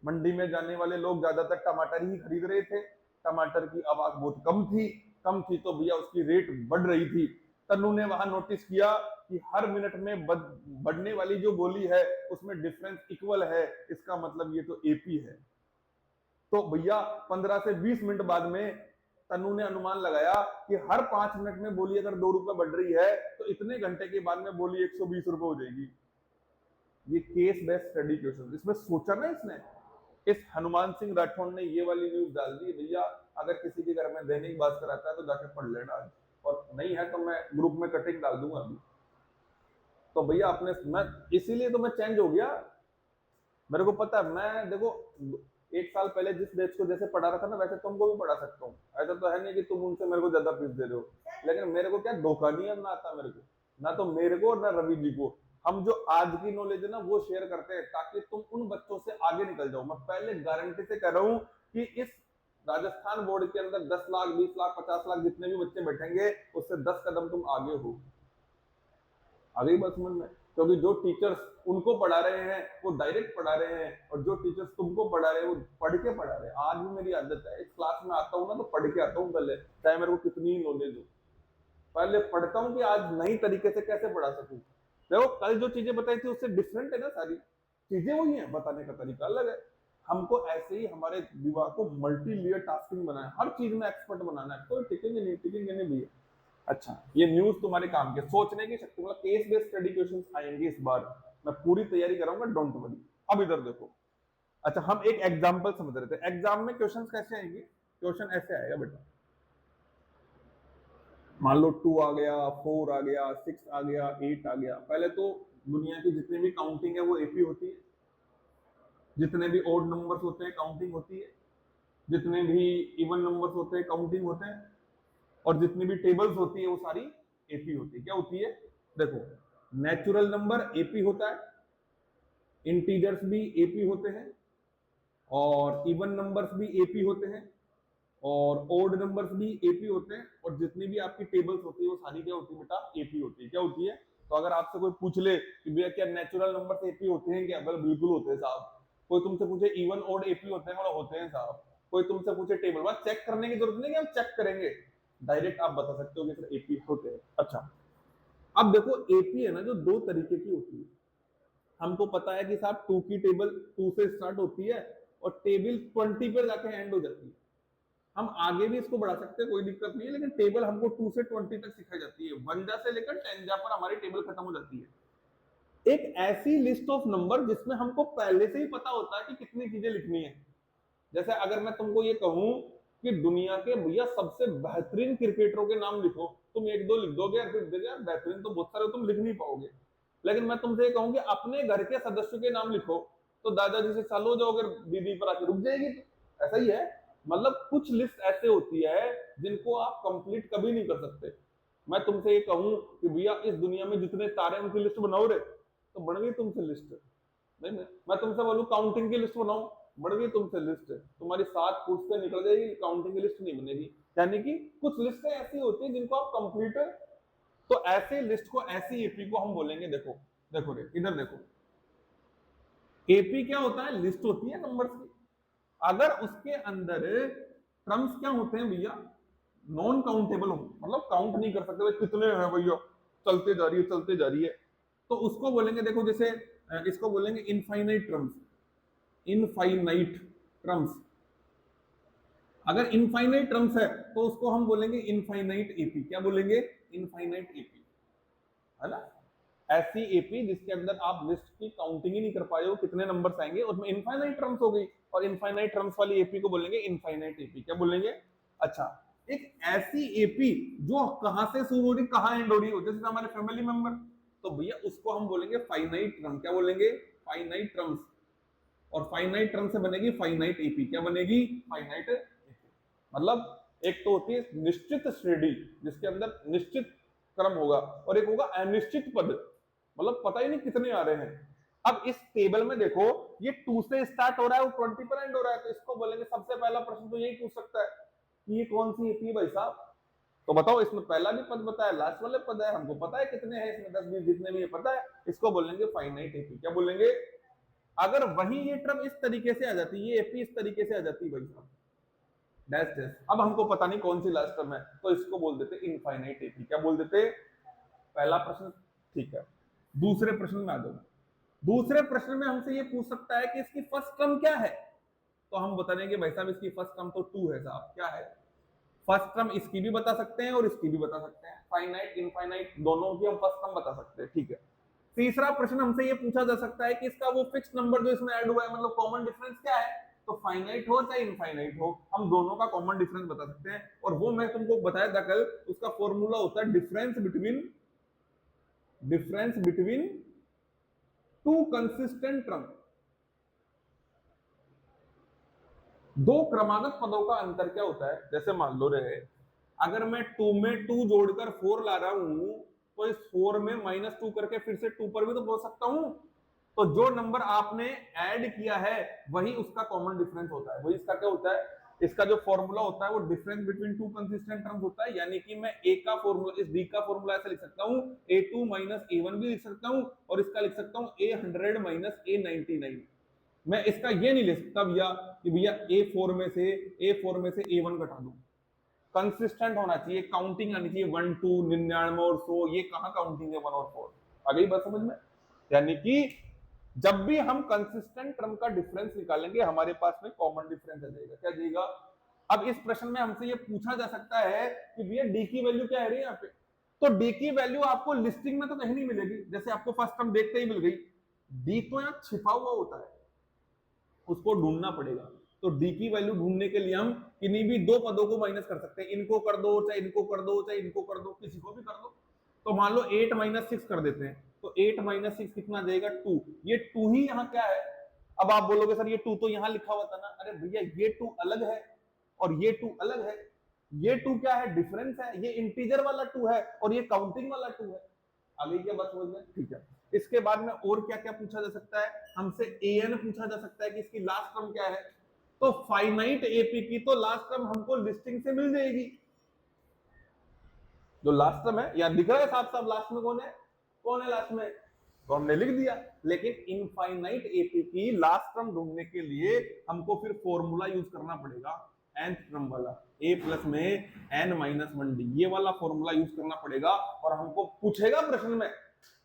मंडी में जाने वाले लोग ज्यादातर टमाटर ही खरीद रहे थे, टमाटर की आवक बहुत कम थी तो भैया उसकी रेट बढ़ रही थी। तन्नू ने वहां नोटिस किया कि हर मिनट में बढ़ने वाली जो बोली है उसमें डिफरेंस इक्वल है, इसका मतलब ये तो एपी है। तो भैया 15 से 20 मिनट बाद में तन्नू ने अनुमान लगाया कि हर 5 मिनट में बोली अगर 2 रुपए बढ़ रही है तो इतने घंटे के बाद में बोली 120 रुपए हो जाएगी। ये केस बेस्ड स्टडी क्वेश्चन, इसमें सोचा ना इसने। इस हनुमान सिंह राठौड़ ने ये वाली न्यूज डाल दी, भैया अगर किसी के घर में दैनिक भास्कर आता है तो जाके पढ़ लेना आज, और नहीं है तो मैं ग्रुप में कटिंग डाल दूंगा अभी। तो भैया अपने मैं इसीलिए तो मैं चेंज हो गया। मेरे को पता है, मैं देखो 1 साल पहले जिस बैच को जैसे पढ़ा रहा था ना वैसे तुमको भी पढ़ा सकता हूँ। ऐसा तो है नहीं कि तुम उनसे मेरे को ज्यादा फीस दे रहे हो, लेकिन मेरे को क्या धोखा नहीं है ना आता मेरे को, ना तो मेरे को ना रवि जी को। हम जो आज की नॉलेज है ना वो शेयर करते हैं ताकि तुम उन बच्चों से आगे निकल जाओ। मैं पहले गारंटी से कह रहा हूँ कि इस राजस्थान बोर्ड के अंदर 10 लाख 20 लाख 50 लाख जितने भी बच्चे बैठेंगे उससे 10 कदम तुम आगे हो। आ गई बात समझ में? क्योंकि जो टीचर्स उनको पढ़ा रहे हैं वो डायरेक्ट पढ़ा रहे हैं, और जो टीचर्स तुमको पढ़ा रहे हैं वो पढ़ के पढ़ा रहे हैं। आज भी मेरी आदत है, इस क्लास में आता हूँ ना तो पढ़ के आता हूँ पहले, चाहे मेरे को कितनी नॉलेज हो, पहले पढ़ता हूँ कि आज नई तरीके से कैसे पढ़ा सकूं। देखो कल जो चीजें बताई थी उससे डिफरेंट है ना, सारी चीजें वही है, बताने का तरीका अलग है। हमको ऐसे ही हमारे विभाग को मल्टी लेयर टास्किंग बनाना है, हर चीज में एक्सपर्ट बनाना है, कोई टिकेंगे नहीं भैया। अच्छा ये न्यूज तुम्हारे काम के, सोचने की शक्ति, मतलब केस बेस्ड स्टडी क्वेश्चंस आएंगे इस बार, मैं पूरी तैयारी कराऊंगा, डोंट वरी। अब इधर देखो, अच्छा हम एक एग्जांपल समझ रहे थे, एग्जाम में क्वेश्चंस कैसे आएंगे? क्वेश्चन ऐसे आएगा बेटा, मान लो 2 आ गया, 4 आ गया, 6 आ गया, 8 आ गया। पहले तो दुनिया की जितनी भी काउंटिंग है वो एपी होती है, जितने भी ओड नंबर्स होते हैं काउंटिंग होती है, जितने भी इवन नंबर्स होते हैं काउंटिंग होते हैं, और जितनी भी टेबल्स होती है वो सारी एपी होती है। क्या होती है? देखो नेचुरल नंबर एपी होता है, इंटीजर्स भी एपी होते हैं, और इवन नंबर्स भी एपी होते हैं, और ओड नंबर्स भी एपी होते हैं, और जितनी भी आपकी टेबल्स होती है वो सारी क्या होती है बेटा? एपी होती है। क्या होती है? तो अगर आपसे कोई पूछ ले कि भैया क्या नेचुरल नंबर एपी होते हैं क्या? बिल्कुल होते हैं साहब। कोई तुमसे पूछे इवन ओड एपी होते हैं? बोला होते हैं साहब। कोई तुमसे पूछे टेबल, बस चेक करने की जरूरत नहीं कि हम चेक करेंगे, डायरेक्ट आप बता सकते हो कि सर एपी होते हैं। अच्छा अब देखो एपी है ना जो 2 तरीके की होती है। हमको पता है कि साहब 2 की टेबल 2 से स्टार्ट होती है और टेबल 20 पे जाके एंड हो जाती है। हम आगे भी इसको बढ़ा सकते हैं, कोई दिक्कत नहीं है, लेकिन टेबल हमको 2 से 20 तक सिखाई जाती है। 1 जा से लेकर 10 जा पर हमारी टेबल खत्म हो जाती है। एक ऐसी लिस्ट ऑफ नंबर जिसमें हमको पहले से ही पता होता है कि कितनी चीजें लिखनी है। जैसे अगर मैं तुमको ये कहूं कि दुनिया के भैया सबसे बेहतरीन क्रिकेटरों के नाम लिखो, तुम 1-2 लिख दोगे यार, फिर देखो यार बेहतरीन तो बहुत सारे तुम लिख नहीं पाओगे। लेकिन मैं तुमसे ये कहूं कि अपने घर के सदस्यों के नाम लिखो, तो दादाजी से सालों जाओगे, दीदी पर आके रुक जाएगी। तो ऐसा ही है, मतलब कुछ लिस्ट ऐसे होती है जिनको आप कंप्लीट कभी नहीं कर सकते। मैं तुमसे ये कहूं कि भैया इस दुनिया में जितने तारे उनकी लिस्ट बनाओ रे, तो बन गई तुमसे लिस्ट। नहीं मैं तुमसे बोलूं काउंटिंग की लिस्ट बनाओ, बढ़ गई तुमसे लिस्ट, तुम्हारी 7 पूछते निकल जाएगी, काउंटिंग की लिस्ट नहीं बनेगी। यानी कि कुछ लिस्टें ऐसी होती है जिनको आप कंप्लीट, तो ऐसे लिस्ट को, ऐसी एपी को हम बोलेंगे, देखो देखो रे इधर देखो, एपी क्या होता है, लिस्ट होती है नंबर्स की। अगर उसके अंदर टर्म्स क्या होते हैं भैया, नॉन काउंटेबल हो, मतलब काउंट नहीं कर सकते, कितने हैं भैया, चलते जा रही है चलते जा रही है, तो उसको बोलेंगे, देखो जैसे इसको बोलेंगे इनफाइनाइट टर्म्स, इनफाइनाइट टर्म्स। अगर इनफाइनाइट टर्म्स है तो उसको हम बोलेंगे इनफाइनाइट एपी। क्या बोलेंगे, इनफाइनाइट एपी, है ना। ऐसी एपी जिसके अंदर आप लिस्ट की काउंटिंग ही नहीं कर पाए हो, कितने नंबर्स आएंगे, उसमें इनफाइनाइट टर्म्स हो गई, और इनफाइनाइट टर्म्स वाली एपी को बोलेंगे इनफाइनाइट एपी। क्या बोलेंगे, अच्छा, एक ऐसी एपी जो कहां से शुरू हो रही कहां एंड हो रही हो, जैसे हमारे फैमिली मेंबर, तो भैया उसको हम बोलेंगे फाइनाइट टर्म। क्या बोलेंगे, फाइनाइट टर्म्स। और फाइनाइट टर्म से बनेगी फाइनाइट एपी। क्या बनेगी, फाइनाइट एपी। मतलब एक तो होती है निश्चित श्रेणी जिसके अंदर निश्चित क्रम होगा, और एक होगा अनिश्चित पद, मतलब पता ही नहीं कितने आ रहे हैं। अब इस टेबल में देखो, ये 2 से स्टार्ट हो रहा है, वो 20 पर एंड हो रहा है, तो इसको बोलेंगे, सबसे पहला प्रश्न तो यही पूछ सकता है कि ये कौन सी एपी है भाई साहब, तो बताओ इसमें पहला भी पद बताया, लास्ट वाले पद है, हमको पता है कितने हैं इसमें, 10 20 जितने भी है पता है, इसको बोलेंगे फाइनाइट एपी। क्या बोलेंगे, अगर वही ये टर्म इस तरीके से आ जाती, ये एपी इस तरीके से आ जाती भाई साहब, डैश डैश, अब हमको पता नहीं कौन सी लास्ट टर्म है, तो इसको बोल देते इनफाइनाइट एपी। क्या बोल देते, पहला प्रश्न ठीक है। दूसरे प्रश्न में आ जाओ। दूसरे प्रश्न में हमसे ये पूछ सकता है कि इसकी फर्स्ट टर्म क्या है, तो हम बता देंगे भाई साहब इसकी फर्स्ट टर्म तो 2 है साहब। क्या है, फर्स्ट टर्म इसकी भी बता सकते हैं और इसकी भी बता सकते हैं, फाइनाइट इनफाइनाइट दोनों की हम फर्स्ट टर्म बता सकते हैं, ठीक है। तीसरा प्रश्न हमसे ये पूछा जा सकता है कि इसका वो फिक्स नंबर जो इसमें ऐड हुआ है, मतलब कॉमन डिफरेंस क्या है, तो फाइनाइट हो चाहे इनफाइनाइट हो, हम दोनों का कॉमन डिफरेंस बता सकते हैं, और वो मैं तुमको बताया था कल, उसका फॉर्मूला होता है difference between two consistent term, दो क्रमागत पदों का अंतर क्या होता है। जैसे मान लो रहे, अगर मैं 2 में 2 जोड़कर 4 ला रहा हूं, तो इस 4 में -2 करके फिर से 2 पर भी तो पहुंच सकता हूं, तो जो नंबर आपने ऐड किया है वही उसका कॉमन डिफरेंस होता है, वही इसका क्या होता है, इसका जो फॉर्मूला होता है वो difference between two consistent terms होता है। यानी कि मैं ए का फॉर्मूला, इस डी का फॉर्मूला ऐसे लिख सकता हूं, A2 - A1 भी लिख सकता हूं, और इसका लिख सकता हूं A100 - A99। मैं इसका ये नहीं ले सकता भैया कि भैया A4 में से A1 घटा दूं, कंसिस्टेंट होना चाहिए, काउंटिंग आनी चाहिए, 1 2 99 और 100, ये कहां काउंटिंग है 1 और 4, आ गई बात समझ में। यानी कि जब भी हम कंसिस्टेंट टर्म का डिफरेंस निकालेंगे हमारे पास में कॉमन डिफरेंस आ जाएगा। क्या जाएगा, अब इस प्रश्न में हमसे ये पूछा जा सकता है कि भैया डी की वैल्यू क्या है रे यहाँ पे, तो डी की वैल्यू आपको लिस्टिंग में तो कहीं नहीं मिलेगी, जैसे आपको फर्स्ट टर्म देखते ही मिल गई, डी तो यहाँ छिपा हुआ होता है, उसको ढूंढना पड़ेगा। तो डी की वैल्यू ढूंढने के लिए हम किन्हीं भी दो पदों को माइनस कर सकते हैं, इनको कर दो चाहे इनको कर दो, चाहे इनको कर दो, किसी को भी कर दो। तो मान लो 8 - 6 कर देते हैं, तो 8 - 6 कितना जाएगा, 2। ये 2 ही यहाँ क्या है, अब आप बोलोगे सर ये 2 तो यहाँ लिखा हुआ था ना, अरे भैया ये 2 अलग है और ये 2 अलग है, ये 2 क्या है, डिफरेंस है, ये इंटीजर वाला 2 है और ये काउंटिंग वाला 2 है। आगे क्या बात समझ में, ठीक है। इसके बाद में और क्या क्या पूछा जा सकता है, हमसे एन पूछा जा सकता है कि इसकी लास्ट टर्म क्या है, तो फाइनाइट एपी की तो लास्ट टर्म हमको लिस्टिंग से मिल जाएगी, जो लास्ट टर्म है यहां दिख रहा है साफ साफ, लास्ट में कौन है लास्ट में, तो हमने लिख दिया। लेकिन इनफाइनाइट एपी की लास्ट टर्म ढूंढने के लिए हमको फिर फॉर्मूला यूज करना पड़ेगा, nth टर्म वाला, a प्लस में n-1d, ये वाला फॉर्मूला यूज करना पड़ेगा। और हमको पूछेगा प्रश्न में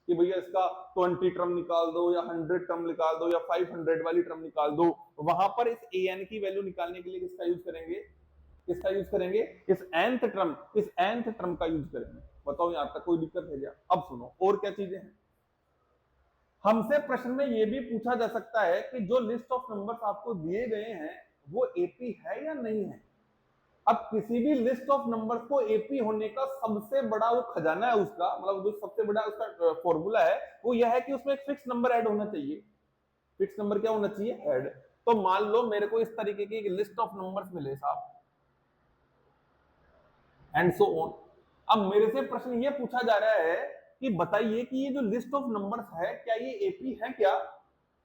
कि भैया इसका 20 टर्म निकाल दो या 100 टर्म निकाल दो या 500 वाली टर्म निकाल दो, वहां पर इस an की वैल्यू निकालने के लिए किसका यूज करेंगे, इस nth टर्म का यूज करेंगे। बताओ यहां तक कोई दिक्कत है क्या। अब सुनो और क्या चीजें हैं, हमसे प्रश्न में यह भी पूछा जा सकता है कि जो लिस्ट ऑफ नंबर्स आपको दिए गए हैं वो एपी है या नहीं है। अब किसी भी लिस्ट ऑफ नंबर्स को एपी होने का सबसे बड़ा वो खजाना है उसका, मतलब जो सबसे बड़ा उसका फॉर्मूला है वो यह है कि उसमें एक फिक्स नंबर ऐड होना चाहिए। फिक्स नंबर क्या होना चाहिए, ऐड। तो मान लो मेरे को इस तरीके की एक लिस्ट ऑफ नंबर्स मिले साहब, एंड सो ऑन। अब मेरे से प्रश्न ये पूछा जा रहा है कि बताइए कि ये जो लिस्ट ऑफ नंबर्स है क्या ये एपी है क्या,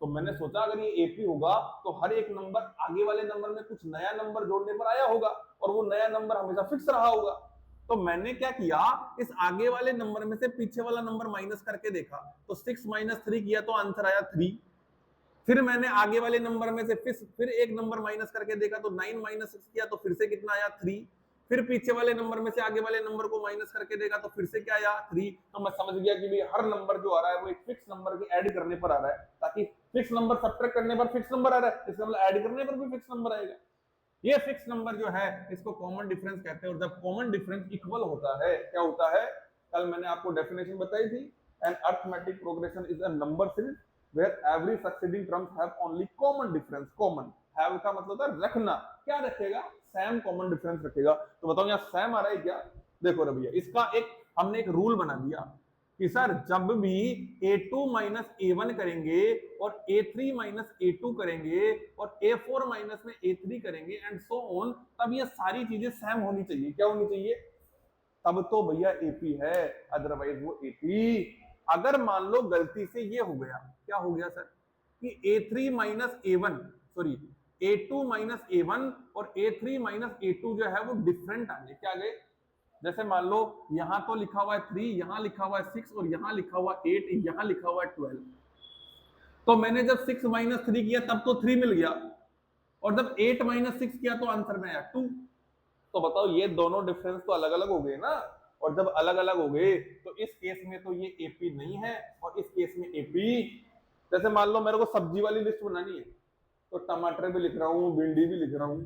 तो मैंने सोचा अगर ये एपी होगा तो हर एक नंबर आगे वाले नंबर में कुछ नया नंबर जोड़ने पर आया होगा और वो नया नंबर हमेशा फिक्स रहा होगा। तो मैंने क्या किया, इस आगे वाले नंबर में से पीछे वाला नंबर माइनस करके देखा, तो 6 - 3 किया तो आंसर आया 3। फिर मैंने आगे वाले नंबर में से फिर एक नंबर माइनस करके देखा तो 9 - 6 किया तो फिर से कितना आया 3। फिर पीछे वाले नंबर में से आगे वाले नंबर को माइनस करके देखा तो फिर से क्या आया 3। तो मैं समझ गया कि भाई हर नंबर जो आ रहा है वो एक फिक्स नंबर के ऐड करने पर आ रहा है, ताकि फिक्स नंबर सब्ट्रैक्ट करने पर फिक्स नंबर आ रहा है, इसका मतलब ऐड करने पर भी फिक्स नंबर आएगा। ये फिक्स नंबर जो है इसको कॉमन डिफरेंस कहते हैं। और जब कॉमन डिफरेंस इक्वल होता है, क्या होता है, कल मैंने आपको डेफिनेशन बताई थी, an arithmetic progression is a number series where every succeeding terms have only common difference. Common have का मतलब होता है रखना, क्या रखेगा, सेम कॉमन डिफरेंस रखेगा। तो बताओ यहाँ सेम आ रहा है क्या, देखो रे भैया, इसका हमने एक रूल बना दिया कि सर जब भी a2 - a1 करेंगे और a3 - a2 करेंगे और a4 में a3 करेंगे एंड सो ऑन, तब ये सारी चीजें सेम होनी चाहिए। क्या होनी चाहिए, तब तो भैया एपी है, अदरवाइज वो एपी। अगर मान लो गलती से ये हो गया, क्या हो गया सर, कि a3 - a1 sorry a2 - a1 और a3 - a2 जो है वो डिफरेंट आ गए। क्या गए, जैसे मान लो यहां तो लिखा हुआ है 3, यहां लिखा हुआ है 6 और यहां लिखा हुआ 8, यहां लिखा हुआ है 12। तो मैंने जब 6 - 3 किया तब तो 3 मिल गया, और जब 8 - 6 किया तो आंसर में आया 2। तो बताओ ये दोनों डिफरेंस तो अलग अलग हो गए ना, और जब अलग अलग हो गए तो इस केस में तो ये एपी नहीं है और इस केस में एपी। जैसे मान लो मेरे को सब्जी वाली लिस्ट बनानी है, तो टमाटर भी लिख रहा हूँ, भिंडी भी लिख रहा हूँ,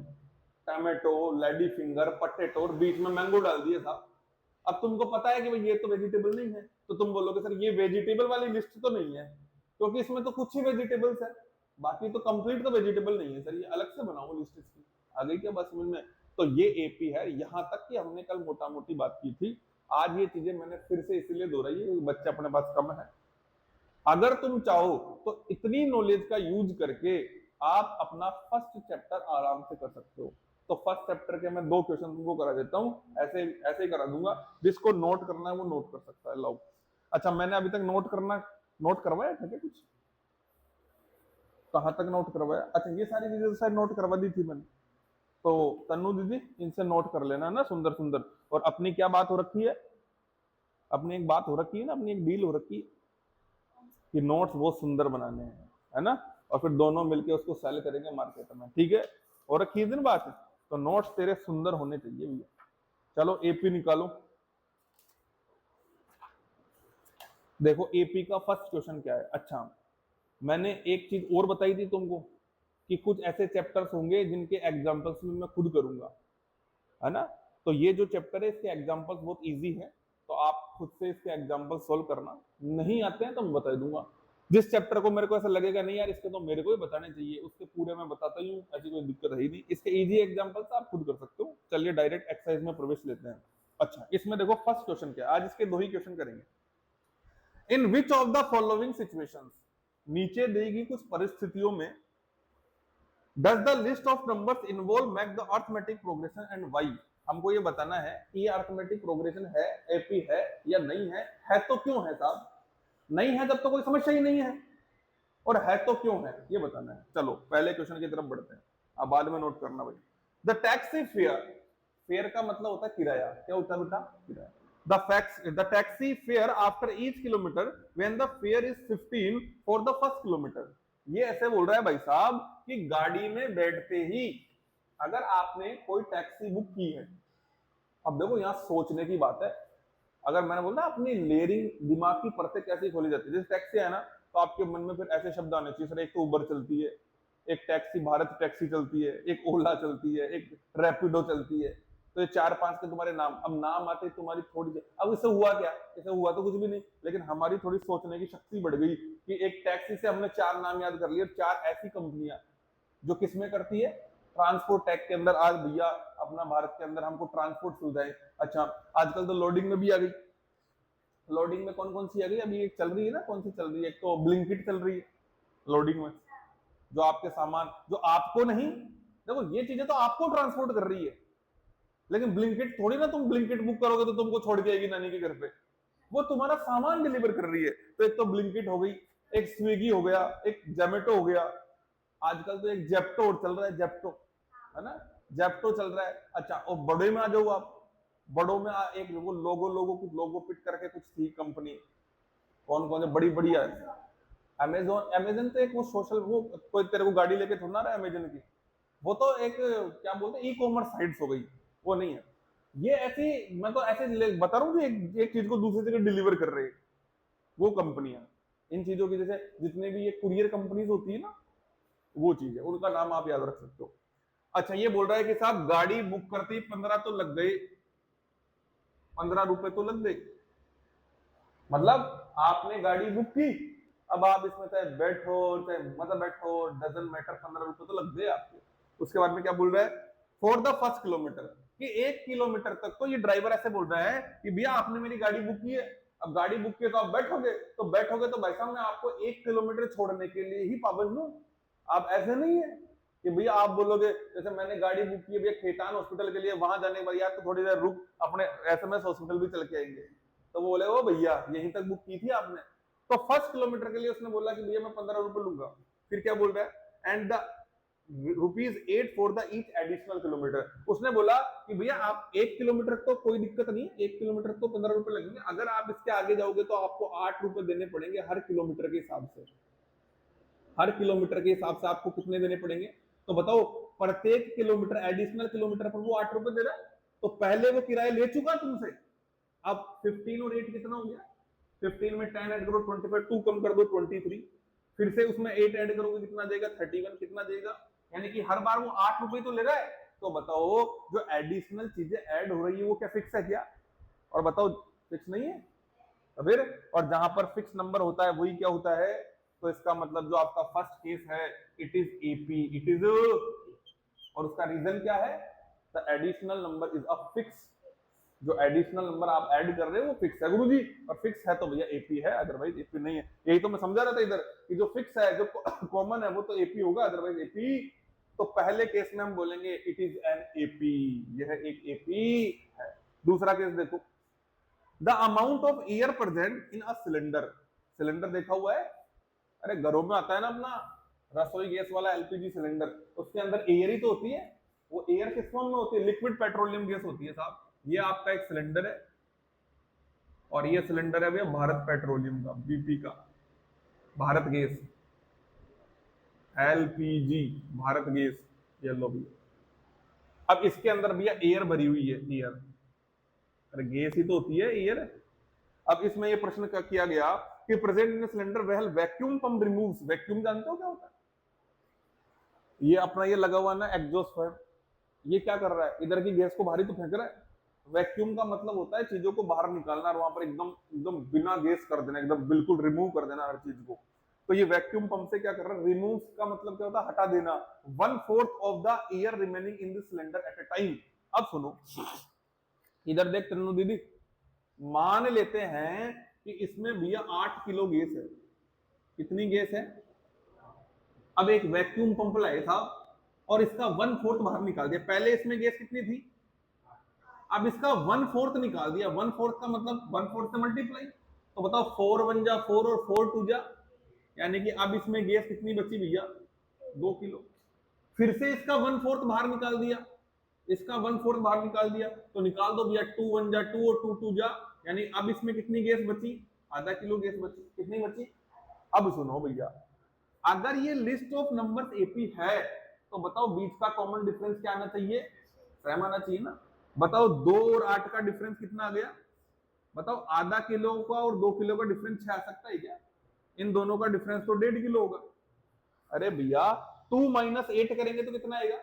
टमाटो, लेडी फिंगर, पटेटो, और बीच में मैंगो डाल दिया था। अब तुमको पता है कि भाई ये तो वेजिटेबल नहीं है, तो तुम बोलोगे सर ये वेजिटेबल वाली लिस्ट तो नहीं है, क्योंकि इसमें तो कुछ ही वेजिटेबल्स है, बाकी तो कंप्लीट तो वेजिटेबल नहीं है सर, ये अलग से बनाओ लिस्ट इसकी। आ गई क्या बात समझ में। तो ये एपी है। यहां तक कि हमने कल मोटा मोटी बात की थी, आज ये चीजें मैंने फिर से इसलिए दोहराई है, बच्चे अपने पास कम है। अगर तुम चाहो तो इतनी नॉलेज का यूज करके आप अपना फर्स्ट चैप्टर आराम से कर सकते हो। तो फर्स्ट चैप्टर के मैं 2 क्वेश्चन तुमको करा देता हूं, ऐसे ऐसे ही करा दूंगा, जिसको नोट करना है वो नोट कर सकता है। लो, अच्छा मैंने अभी तक नोट करवाया था क्या कुछ, कहां तक नोट करवाया, अच्छा ये सारी चीजें शायद नोट करवा दी थी मैंने। तो तन्नू दीदी इनसे नोट कर लेना ना, सुंदर सुंदर। और अपनी क्या बात हो रखी है, अपनी एक बात हो रखी है ना, अपनी एक डील हो रखी है कि नोट्स बहुत सुंदर बनाने हैं, है ना, और फिर दोनों मिलके उसको सेल करेंगे मार्केट में, ठीक है। और रखी दिन बात है, तो नोट्स तेरे सुंदर होने चाहिए भैया। चलो एपी निकालो, देखो एपी का फर्स्ट क्वेश्चन क्या है। अच्छा मैंने एक चीज और बताई थी तुमको कि कुछ ऐसे चैप्टर्स होंगे जिनके एग्जांपल्स में मैं खुद करूंगा, है ना। तो ये जो चैप्टर है इसके एग्जांपल्स बहुत इजी है, तो आप खुद से इसके एग्जांपल सोल्व करना, नहीं आते हैं तो मैं बता दूंगा। जिस चैप्टर को मेरे को ऐसा लगेगा नहीं यार इसके तो मेरे को ही बताने चाहिए, उसके पूरे मैं बताता ही हूँ, ऐसी कोई दिक्कत है ही नहीं। इसके इजी एग्जांपल्स आप खुद कर सकते हो। चलिए डायरेक्ट एक्सरसाइज में प्रवेश लेते हैं। अच्छा इसमें देखो फर्स्ट क्वेश्चन क्या है, आज इसके 2 ही क्वेश्चन करेंगे। In which of the following situations, नीचे देगी कुछ परिस्थितियों में, does the list of numbers involve make the arithmetic progression and why. हमको ये बताना है कि ये अरिथमेटिक प्रोग्रेशन है, एपी है या नहीं है तो क्यों है साहब, नहीं है जब तो कोई समस्या ही नहीं है, और है तो क्यों है ये बताना है। चलो पहले क्वेश्चन की तरफ बढ़ते हैं, अब बाद में नोट करना भाई। द टैक्सी फेयर, फेयर का मतलब होता है किराया, क्या होता है बेटा, किराया। The taxi fare after each kilometer when the fare is 15 for the first kilometer। ये ऐसे बोल रहा है भाई साहब कि गाड़ी में बैठते ही अगर आपने कोई टैक्सी बुक की है, अब देखो यहां सोचने की बात है, अगर मैंने बोला अपनी लेयरिंग दिमाग की परतें कैसे खोली जाती है, जैसे टैक्सी है ना, तो आपके मन में फिर ऐसे शब्द आने चाहिए, सर एक तो उबर चलती है, एक टैक्सी भारत टैक्सी चलती है, एक ओला चलती है, एक रैपिडो चलती है, तो ये 4-5 के तुम्हारे नाम, अब नाम आते तुम्हारी थोड़ी, अब इससे हुआ क्या, इससे हुआ तो कुछ भी नहीं, लेकिन हमारी थोड़ी सोचने की शक्ति बढ़ गई कि एक टैक्सी से हमने 4 नाम याद कर लिए, 4 ऐसी कंपनियां जो किसमें करती है, ट्रांसपोर्ट टैग के अंदर। आज भैया अपना भारत के अंदर हमको ट्रांसपोर्ट सुविधाएं, अच्छा आजकल तो लोडिंग में भी आ गई, लोडिंग में कौन कौन सी आ गई, अभी एक चल रही है ना, कौन सी चल रही है, एक तो ब्लिंकिट चल रही है लोडिंग में, जो आपके सामान जो आपको नहीं, देखो ये चीजें तो आपको ट्रांसपोर्ट कर रही है, लेकिन ब्लिंकिट थोड़ी ना, तुम ब्लिंकिट बुक करोगे तो तुमको छोड़ के आएगी नानी के घर पे, वो तुम्हारा सामान डिलीवर कर रही है। तो एक तो ब्लिंकिट हो गई, एक स्विगी हो गया, एक जोमेटो हो गया, आजकल तो एक जेप्टो चल रहा है, जेप्टो, है ना, जेप्टो चल रहा है। अच्छा, और बड़े में आ जाओ आप, बड़ों में एक वो लोगो लोगो कुछ लोगो पिट करके कुछ थी कंपनी, कौन कौन है बड़ी बड़ी है। अमेजोन, अमेजन तो एक वो सोशल, वो कोई तेरे को गाड़ी लेके थोड़ा ना रहा है अमेजन की, वो तो एक क्या बोलते हैं ई कॉमर्स साइट्स हो गई, वो नहीं है। ये ऐसी, मैं तो ऐसे बता रहा हूँ कि एक चीज को दूसरी जगह डिलीवर कर रही है वो कंपनियां, इन चीजों की, जैसे जितने भी ये कुरियर कंपनीज होती है ना, वो चीज है, उनका नाम आप याद रख सकते हो। अच्छा, ये बोल रहा है कि साहब गाड़ी बुक करते ही 15 तो लग गए, 15 रुपए तो लग गए, मतलब आपने गाड़ी बुक की, अब आप इसमें चाहे बैठो चाहे मत बैठो, डजन मैटर, 15 रुपए तो लग गए आपके। उसके बाद में क्या बोल रहा है, फॉर द फर्स्ट किलोमीटर, कि 1 किलोमीटर तक तो ये ड्राइवर ऐसे बोल रहा है कि भैया आपने मेरी गाड़ी बुक की है, अब गाड़ी बुक की है तो आप बैठोगे, तो बैठोगे तो भाई साहब मैं आपको 1 किलोमीटर छोड़ने के लिए ही पाबंद हूँ। आप ऐसे नहीं है कि भैया आप बोलोगे, जैसे मैंने गाड़ी बुक की है भैया खेतान हॉस्पिटल के लिए, वहां जाने के बाद यार तो थोड़ी देर रुक, अपने एसएमएस हॉस्पिटल भी चल के आएंगे, तो वो बोले ओ भैया यहीं तक बुक की थी आपने। तो फर्स्ट किलोमीटर के लिए उसने बोला कि भैया मैं 15 रुपए लूंगा। फिर क्या बोल रहा है, and the ₹8 for the each additional kilometre. उसने बोला कि भैया आप 1 किलोमीटर तो कोई दिक्कत नहीं, 1 किलोमीटर तो 15 रुपए लगेंगे, अगर आप इसके आगे जाओगे तो आपको 8 रुपए देने पड़ेंगे हर किलोमीटर के हिसाब से। हर किलोमीटर के हिसाब से आपको कितने देने पड़ेंगे, तो बताओ, प्रत्येक किलोमीटर एडिशनल किलोमीटर पर वो 8 रुपए दे रहा है, तो पहले वो किराया ले चुका तुमसे। अब 15 और 8 कितना हो गया, 15 में 10 ऐड करो 25, 2 कम कर दो 23, फिर से उसमें 8 ऐड करोगे कितना देगा 31, कितना देगा, यानी कि हर बार वो 8 रुपए तो ले रहा है। तो बताओ जो एडिशनल चीजें ऐड हो रही है वो क्या फिक्स है क्या, और बताओ फिक्स नहीं है, तो फिर, और जहां पर फिक्स नंबर होता है वही क्या होता है, तो इसका मतलब जो आपका फर्स्ट केस है, it is AP, it is, और उसका रीजन क्या है, the additional number is a fix, जो एडिशनल नंबर आप ऐड कर रहे हो वो फिक्स है गुरुजी, और फिक्स है तो भैया एपी है, अदरवाइज एपी नहीं है। यही तो मैं समझा रहा था इधर कि जो फिक्स है, जो कॉमन है वो तो एपी होगा, अदरवाइज एपी। तो पहले केस में हम बोलेंगे इट इज एन एपी, यह एक एपी है। दूसरा केस देखो, the amount of air present in a cylinder, cylinder देखा हुआ है, अरे घरों में आता है ना अपना रसोई गैस वाला एलपीजी सिलेंडर, उसके अंदर एयर ही तो होती है, वो एयर किस फॉर्म में होती है, लिक्विड पेट्रोलियम गैस होती है साहब। ये आपका एक सिलेंडर है, और ये सिलेंडर है भैया भारत पेट्रोलियम का, बीपी का, Bharat gas, LPG, Bharat gas, ये लो भैया। अब इसके अंदर भैया एयर भरी हुई है, एयर, अरे गैस ही तो होती है एयर। अब इसमें ये प्रश्न का किया गया कि present in cylinder well vacuum pump removes, vacuum जानते हो क्या होता है, ये अपना ये लगा हुआ ना एग्जॉस्ट फैन, ये क्या कर रहा है, इधर की गैस को बाहर ही तो फेंक रहा है। वैक्यूम का मतलब होता है चीजों को बाहर निकालना, और वहां पर एकदम एकदम बिना गैस कर देना, एकदम बिल्कुल रिमूव कर देना हर चीज को। तो ये वैक्यूम पंप से क्या कर रहा है, रिमूव का मतलब क्या होता है, हटा देना, 1/4 of the air remaining in the cylinder eight A time. अब सुनो, इधर देख तन्नू दीदी, मान लेते हैं कि इसमें भैया 8 किलो गैस है, कितनी गैस है, अब एक वैक्यूम पंप लाए था और इसका 1/4 बाहर निकाल दिया, पहले इसमें गैस कितनी थी, अब इसका 1/4 निकाल दिया, 1/4 का मतलब 1/4 से मल्टीप्लाई, तो बताओ 4 1 जा 4 और 4 2 जा, यानी कि अब इसमें गैस कितनी बची भैया, 2 किलो। फिर से इसका 1/4 बाहर निकाल दिया, इसका 1/4 बाहर निकाल दिया, तो निकाल दो भैया, 2 1 जा 2 और 2 2 जा, यानी अब इसमें कितनी गैस बची, आधा किलो गैस बची, कितनी बची। अब सुनो भैया, अगर ये लिस्ट ऑफ नंबर्स एपी है, तो बताओ बीच का कॉमन डिफरेंस क्या आना चाहिए, सेम आना चाहिए ना। बताओ 2 और 8 का डिफरेंस कितना आ गया, बताओ आधा किलो का और 2 किलो का डिफरेंस 6 आ सकता है क्या, इन दोनों का डिफरेंस तो 1.5 किलो होगा। अरे भैया 2 - 8 करेंगे तो कितना आएगा,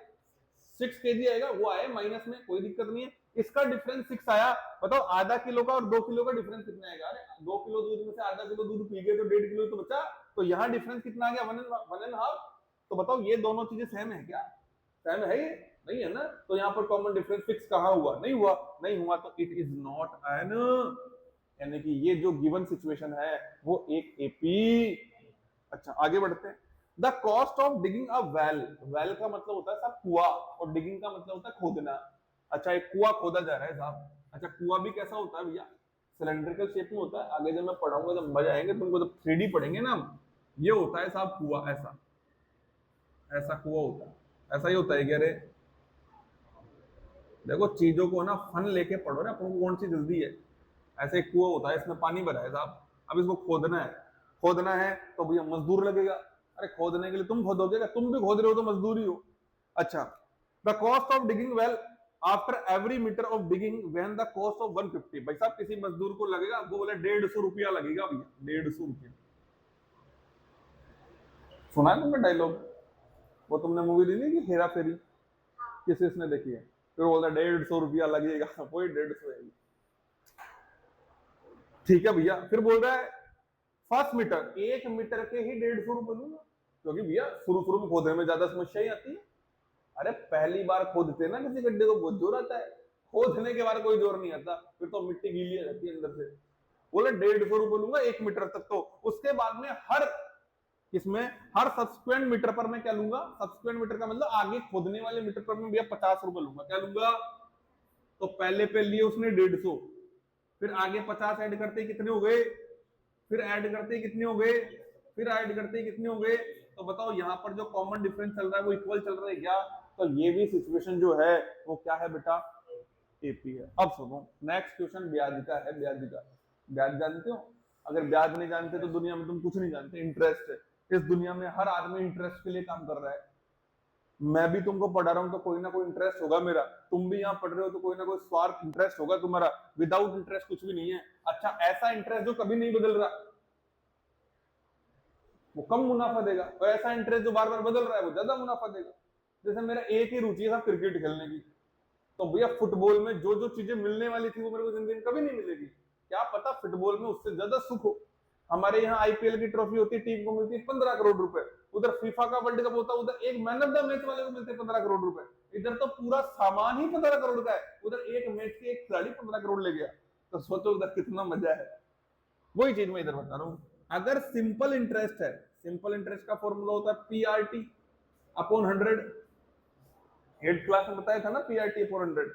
6 kg आएगा, वो आए माइनस में, कोई दिक्कत नहीं है। इसका डिफरेंस 6 आया, बताओ आधा किलो का और 2 किलो का डिफरेंस कितना आएगा, अरे 2 किलो दूध में से आधा किलो दूध पी गए तो 1.5 किलो तो बचा, तो यहाँ डिफरेंस कितना आ गया, 1 1/2। तो बताओ ये दोनों चीजें सेम है क्या, सेम है, नहीं है ना, तो यहाँ पर कॉमन डिफरेंस फिक्स कहाँ हुआ, नहीं हुआ, नहीं हुआ, तो इट इज नॉट एन, यानी कि ये जो गिवन सिचुएशन है वो एक एपी। अच्छा आगे बढ़ते हैं, the cost of digging a well, well का मतलब होता है साहब कुआ, और डिगिंग का मतलब होता है खोदना। अच्छा एक कुआ खोदा जा रहा है साहब, अच्छा कुआ भी कैसा होता है भैया, सिलेंड्रिकल शेप में होता है, आगे जब मैं पढ़ाऊंगा जब मजा आएंगे तुमको, जब 3D पढ़ेंगे ना हम, ये होता है साहब कुआ, ऐसा ऐसा कुआ होता है, ऐसा ही होता है कि अरे देखो चीजों को ना फन लेके पढ़ो ना, अपन को कौन सी जल्दी है। ऐसे एक कुआ होता है, इसमें पानी भरा है साहब, अब इसको खोदना है। खोदना है तो भैया मजदूर लगेगा। अरे खोदने के लिए तुम खोदोगे क्या? तुम भी खोद रहे हो तो मजदूरी हो। अच्छा, the cost of digging well after every metre of digging when the cost of 150। भाई साहब किसी मजदूर को लगेगा, आपको बोले 150 रुपया लगेगा भैया, 150 रुपया। सुना है तुमने डायलॉग? वो तुमने मूवी देखी कि हेरा फेरी, किसी ने देखी है? फिर बोलता 150 रुपया लगेगा, वही 150 है। ठीक है भैया, फिर बोल रहा है फर्स्ट मीटर, 1 मीटर के ही 150 रुपए लूंगा, क्योंकि भैया शुरू शुरू में खोदने में ज्यादा समस्या ही आती है। अरे पहली बार खोदते ना किसी गड्ढे को बहुत जोर आता है, खोदने के बाद कोई जोर नहीं आता, फिर तो मिट्टी गीली हो जाती है अंदर से। बोले 150 रुपए लूंगा 1 मीटर तक, तो उसके बाद में हर इसमें हर सब्सक्वेंट मीटर पर मैं क्या लूंगा, सब्सक्वेंट मीटर का मतलब आगे खोदने वाले मीटर पर मैं भैया 50 रुपए लूंगा। क्या लूंगा? तो पहले पे लिए उसने 150, फिर आगे 50 ऐड करते ही कितने हो गए, फिर ऐड करते ही कितने हो गए, फिर ऐड करते ही कितने हो गए। तो बताओ यहाँ पर जो कॉमन डिफरेंस चल रहा है वो इक्वल चल रहा है क्या? तो ये भी सिचुएशन जो है वो क्या है बेटा, एपी है। अब सुनो नेक्स्ट क्वेश्चन ब्याज का है, ब्याज का। ब्याज जानते हो? अगर ब्याज नहीं जानते तो दुनिया में तुम कुछ नहीं जानते। इंटरेस्ट है, इस दुनिया में हर आदमी इंटरेस्ट के लिए काम कर रहा है। मैं भी तुमको पढ़ा रहा हूं तो कोई ना कोई इंटरेस्ट होगा मेरा, तुम भी यहाँ पढ़ रहे हो तो कोई ना कोई स्वार्थ इंटरेस्ट होगा तुम्हारा। विदाउट इंटरेस्ट कुछ भी नहीं है। अच्छा, ऐसा इंटरेस्ट जो कभी नहीं बदल रहा वो कम मुनाफा देगा, और ऐसा इंटरेस्ट जो बार बार बदल रहा है वो ज्यादा मुनाफा देगा। जैसे मेरा एक ही रुचि है साहब क्रिकेट खेलने की, तो भैया फुटबॉल में जो जो चीजें मिलने वाली थी वो मेरे को जिंदगी में कभी नहीं मिलेगी। क्या पता फुटबॉल में उससे ज्यादा सुख हो। हमारे यहाँ आईपीएल की ट्रॉफी होती है, टीम को मिलती है 15 करोड़ रुपए। उधर फीफा का वर्ल्ड कप होता है, उधर एक मैन ऑफ द मैच वाले को मिलते हैं 15 करोड़ रुपए। इधर तो पूरा सामान ही 15 करोड़ का है, उधर एक मैच के एक खिलाड़ी 15 करोड़ ले गया। तो सोचो उधर कितना मजा है। वही चीज मैं इधर बता रहा हूं। अगर सिंपल इंटरेस्ट है, सिंपल इंटरेस्ट का फॉर्मूला होता है पीआरटी अपॉन 100। 8th क्लास में बताया था ना, पीआरटी अपॉन 100।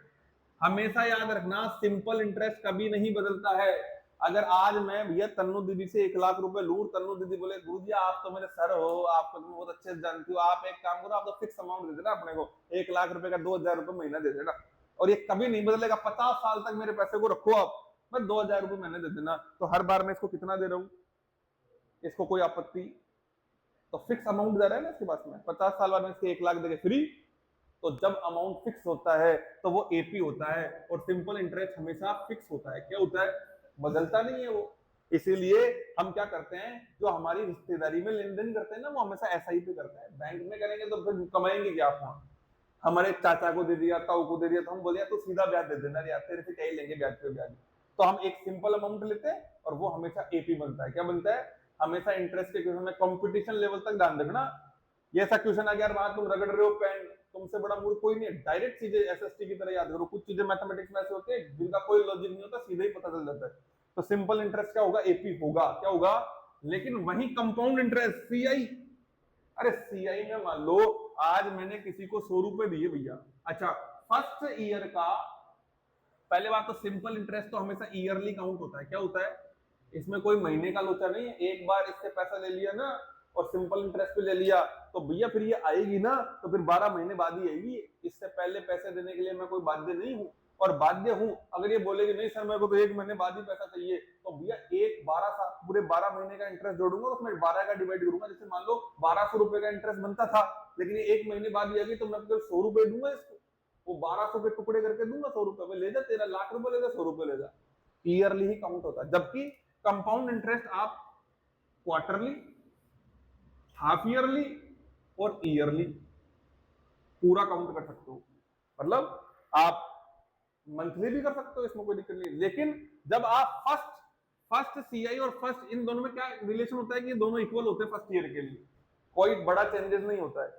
हमेशा याद रखना सिंपल इंटरेस्ट कभी नहीं बदलता है। अगर आज मैं भैया तन्नू दीदी से 1 लाख रुपए लूं, तन्नू दीदी बोले गुरुजी आप तो मेरे सर हो, आप तो बहुत अच्छे से जानती हो, आप एक काम करो, आप तो फिक्स अमाउंट दे देना अपने को, 1 लाख रुपए का 2,000 रुपए महीना दे देना, और ये कभी नहीं बदलेगा, 50 साल तक मेरे पैसे को रखो आप, मैं 2,000 रुपए महीने दे देना। तो हर बार मैं इसको कितना दे रहा हूँ, इसको कोई आपत्ति? तो फिक्स अमाउंट दे रहा है ना इसके पास में, 50 साल बाद में इसके 1 लाख देके फ्री। तो जब अमाउंट फिक्स होता है तो वो एपी होता है, और सिंपल इंटरेस्ट हमेशा फिक्स होता है। क्या होता है? बदलता नहीं है वो। इसीलिए हम क्या करते हैं, जो हमारी रिश्तेदारी में लेन देन करते हैं ना, वो हमेशा एसआई पे करते हैं। बैंक में करेंगे तो फिर कमाएंगे क्या आप वहां? हमारे चाचा को दे दिया, ताऊ को दे दिया, तो हम बोलिए तो सीधा ब्याज दे देना यार, तेरे से क्या ही लेंगे ब्याज पे ब्याज। तो हम एक सिंपल अमाउंट लेते हैं और वो हमेशा एपी बनता है। क्या बनता है? हमेशा इंटरेस्ट के क्वेश्चन में कंपटीशन लेवल तक ध्यान रखना। ये ऐसा क्वेश्चन आ गया वहां तुम रगड़ रहे हो पेन, तुमसे बड़ा मूर्ख कोई नहीं है। डायरेक्ट चीजें एसएसटी की तरह याद करो। कुछ चीजें मैथमेटिक्स में ऐसे होते हैं जिनका कोई लॉजिक नहीं होता, सीधे ही पता चल जाता है। तो सिंपल इंटरेस्ट क्या होगा? एपी होगा। क्या होगा? लेकिन वही कंपाउंड इंटरेस्ट सीआई, अरे सीआई में मान लो आज मैंने किसी को 100 रुपए दिए भैया। अच्छा, फर्स्ट ईयर का, पहले बात तो सिंपल इंटरेस्ट तो हमेशा ईयरली काउंट होता है। क्या होता है? इसमें कोई महीने का लोचा नहीं है। एक बार इससे पैसा ले लिया ना और सिंपल इंटरेस्ट पे ले लिया तो भैया फिर ये आएगी ना, तो फिर 12 महीने बाद ही आएगी। इससे पहले पैसे देने के लिए मैं कोई बाध्य नहीं हूं, और बाध्य हूं अगर ये बोलेगी नहीं सर मेरे को तो 1 महीने बाद ही पैसा चाहिए, तो भैया एक 12 साल पूरे 12 महीने का इंटरेस्ट जोड़ूंगा, उसमें 12 का डिवाइड करूंगा। जैसे मान लो 1200 रुपए का इंटरेस्ट बनता था, लेकिन ये 1 महीने बाद ही आएगी, तो मैं 100 रुपए दूंगा इसको, वो 1200 के टुकड़े करके दूंगा। 100 रुपए ले जा, तेरा लाख रुपए ले जा, 100 रुपए ले जा। ईयरली ही काउंट होता है। जबकि कंपाउंड इंटरेस्ट आप क्वार्टरली, हाफ ईयरली और ईयरली पूरा काउंट कर सकते हो। मतलब आप मंथली भी कर सकते हो, इसमें कोई दिक्कत नहीं। लेकिन जब आप फर्स्ट फर्स्ट सीआई और फर्स्ट, इन दोनों में क्या रिलेशन होता है कि ये दोनों इक्वल होते हैं फर्स्ट ईयर के लिए, कोई बड़ा चेंजेस नहीं होता है।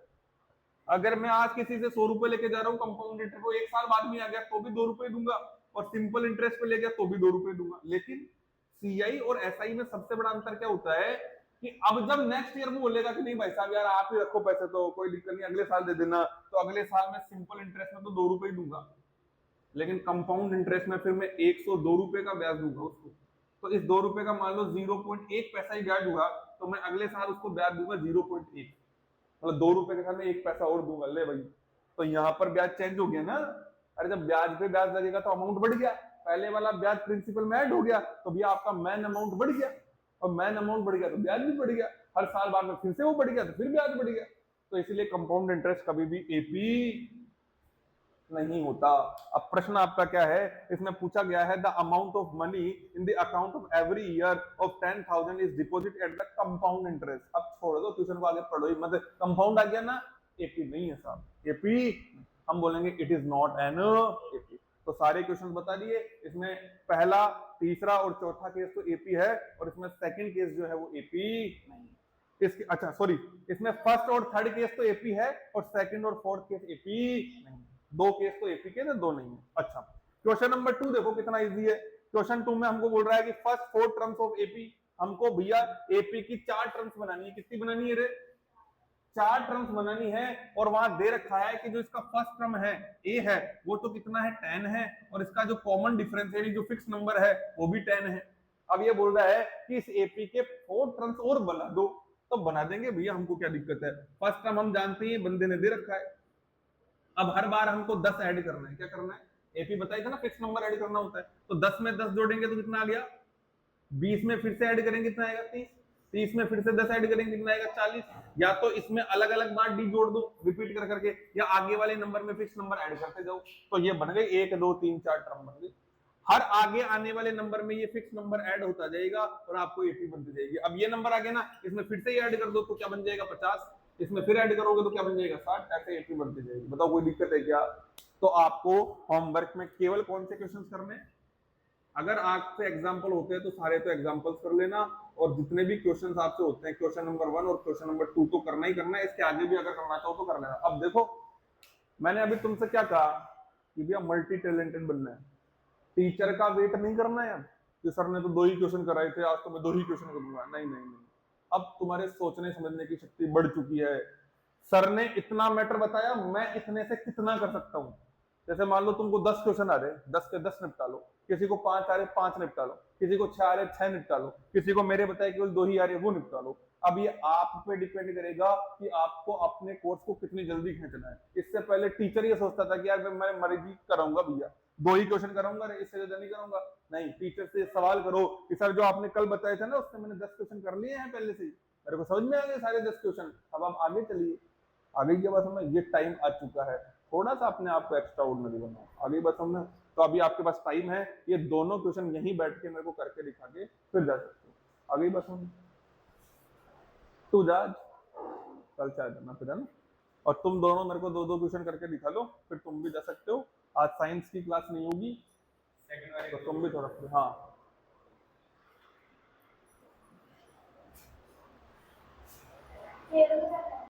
अगर मैं आज किसी से 100 रुपए लेके जा रहा हूँ कंपाउंड इंटरेस्ट को, 1 साल बाद में आ गया तो भी 2 रुपए दूंगा, और सिंपल इंटरेस्ट पे ले गया तो भी 2 रुपए दूंगा। लेकिन सीआई और एसआई में सबसे बड़ा अंतर क्या होता है कि अब जब नेक्स्ट ईयर में बोलेगा कि नहीं भाई साहब यार आप ही रखो पैसे, तो कोई दिक्कत नहीं अगले साल दे देना, तो अगले साल में सिंपल इंटरेस्ट में तो 2 रुपए ही दूंगा। लेकिन कंपाउंड इंटरेस्ट में फिर मैं 102 रुपए का ब्याज दूंगा उसको। तो इस 2 रुपए का मान लो 0.1 पैसा ही ब्याज हुआ, तो मैं अगले साल उसको ब्याज दूंगा 0.1, मतलब 2 रुपए के साथ में 1 पैसा और दूंगा, ले भाई। तो यहाँ पर ब्याज चेंज हो गया ना। अरे जब ब्याज पे ब्याज लगेगा तो अमाउंट बढ़ गया, पहले वाला ब्याज प्रिंसिपल में ऐड हो गया, तो भैया आपका मैन अमाउंट बढ़ गया, और मैन अमाउंट बढ़ गया तो ब्याज भी बढ़ गया, हर साल बाद में फिर से वो बढ़ गया तो फिर ब्याज बढ़ गया। तो इसलिए कंपाउंड इंटरेस्ट कभी भी एपी नहीं होता। अब प्रश्न आपका क्या है, इसमें पूछा गया है the amount of money in the account of every year of 10,000 is deposit at the compound interest. अब छोड़ दो क्वेश्चन को, आगे पढ़ो ही मत, कंपाउंड आ गया ना, एपी नहीं है साहब, एपी हम बोलेंगे it is not an AP. तो सारे क्वेश्चन बता दिए, इसमें पहला, तीसरा और चौथा केस तो एपी है, और इसमें सेकंड केस जो है वो एपी नहीं है। इसके अच्छा सॉरी, इसमें फर्स्ट और थर्ड केस तो एपी है, और सेकंड और फोर्थ केस एपी नहीं, दो केस तो एपी के ना, दो नहीं है। अच्छा, क्वेश्चन नंबर 2 देखो कितना इजी है। क्वेश्चन 2 में हमको बोल रहा है कि फर्स्ट 4 टर्म्स ऑफ एपी, हमको भैया एपी की 4 टर्म्स बनानी है। कितनी बनानी है रे? 4 टर्म्स बनानी है, और वहां दे रखा है कि जो इसका फर्स्ट टर्म है ए है वो तो कितना है 10 है, और इसका जो कॉमन डिफरेंस है जो फिक्स नंबर है वो भी 10 है। अब ये बोल रहा है कि इस एपी के 4 टर्म्स और बना दो, तो बना देंगे भैया, हमको क्या दिक्कत है। फर्स्ट टर्म हम जानते हैं, बंदे ने दे रखा है। अब हर बार हमको 10 ऐड करना है, क्या करना है, एपी बताया था ना फिक्स नंबर ऐड करना होता है, तो 10 में 10 जोड़ेंगे तो कितना आ गया 20 में फिर से ऐड करेंगे कितना आएगा 30, 30 में फिर से 10 ऐड करेंगे कितना आएगा 40। या तो इसमें अलग अलग बार डी जोड़ दो रिपीट कर करके, या आगे वाले नंबर में फिक्स नंबर ऐड करते जाओ। तो ये बन गई 1 2 3 4 टर्म बन गई। हर आगे आने वाले नंबर में ये फिक्स नंबर ऐड होता जाएगा और आपको एपी बनती जाएगी। अब ये नंबर आ गया ना, इसमें फिर से ऐड कर दो तो क्या बन जाएगा 50, इसमें फिर ऐड करोगे तो क्या बन जाएगा 60, ऐसे एपी बनती जाएगी। बताओ कोई दिक्कत है क्या? तो आपको होमवर्क में केवल कौन से क्वेश्चंस करने, अगर आपसे एग्जाम्पल होते हैं तो सारे तो एग्जाम्पल्स कर लेना, और जितने भी क्वेश्चंस आपसे होते हैं क्वेश्चन नंबर 1 और क्वेश्चन नंबर 2 तो करना ही करना है, इसके आगे भी अगर करना चाहो तो कर लेना। अब देखो, मैंने अभी तुमसे क्या कहा कि भैया मल्टी टैलेंटेड बनना है, टीचर का वेट नहीं करना है कि सर ने तो 2 ही क्वेश्चन कराए थे, आज तो मैं 2 ही क्वेश्चन करूंगा। नहीं नहीं नहीं, अब तुम्हारे सोचने समझने की शक्ति बढ़ चुकी है। सर ने इतना मैटर बताया, मैं इतने से कितना कर सकता हूं। जैसे मान लो तुमको 10 क्वेश्चन आ रहे, 10 के 10 निपटा लो, किसी को 5 आ रहे 5 निपटा लो, किसी को 6 आ रहे 6 निपटा लो, किसी को मेरे बताए केवल 2 ही आ रहे वो निपटा लो। अब ये आप पे डिपेंड करेगा कि आपको अपने कोर्स को कितनी जल्दी खींचना है। इससे पहले टीचर ये सोचता था कि यार मैं मर्जी कराऊंगा भैया, 2 ही क्वेश्चन कराऊंगा, इससे ज्यादा नहीं कराऊंगा। नहीं, टीचर से सवाल करो कि सर जो आपने कल बताया था ना उससे मैंने 10 क्वेश्चन कर लिए हैं पहले से ही, मेरे को समझ में आ गए सारे 10 क्वेश्चन, अब आप आगे चलिए। आगे की बात समझ, ये टाइम आ चुका है, थोड़ा सा अपने आप को एक्स्ट्रा ऑर्डिनरी बनाओ। आगे बात समझना, तो अभी आपके पास टाइम है, ये दोनों क्वेश्चन यहीं बैठ के मेरे को करके दिखा के फिर जा सकते हो। आगे बात समझ, तू जा कल चाहे जाना फिर, है ना, और तुम दोनों मेरे को 2 क्वेश्चन करके दिखा लो, फिर तुम भी जा सकते हो। आज साइंस की क्लास नहीं होगी तो तुम भी थोड़ा, हाँ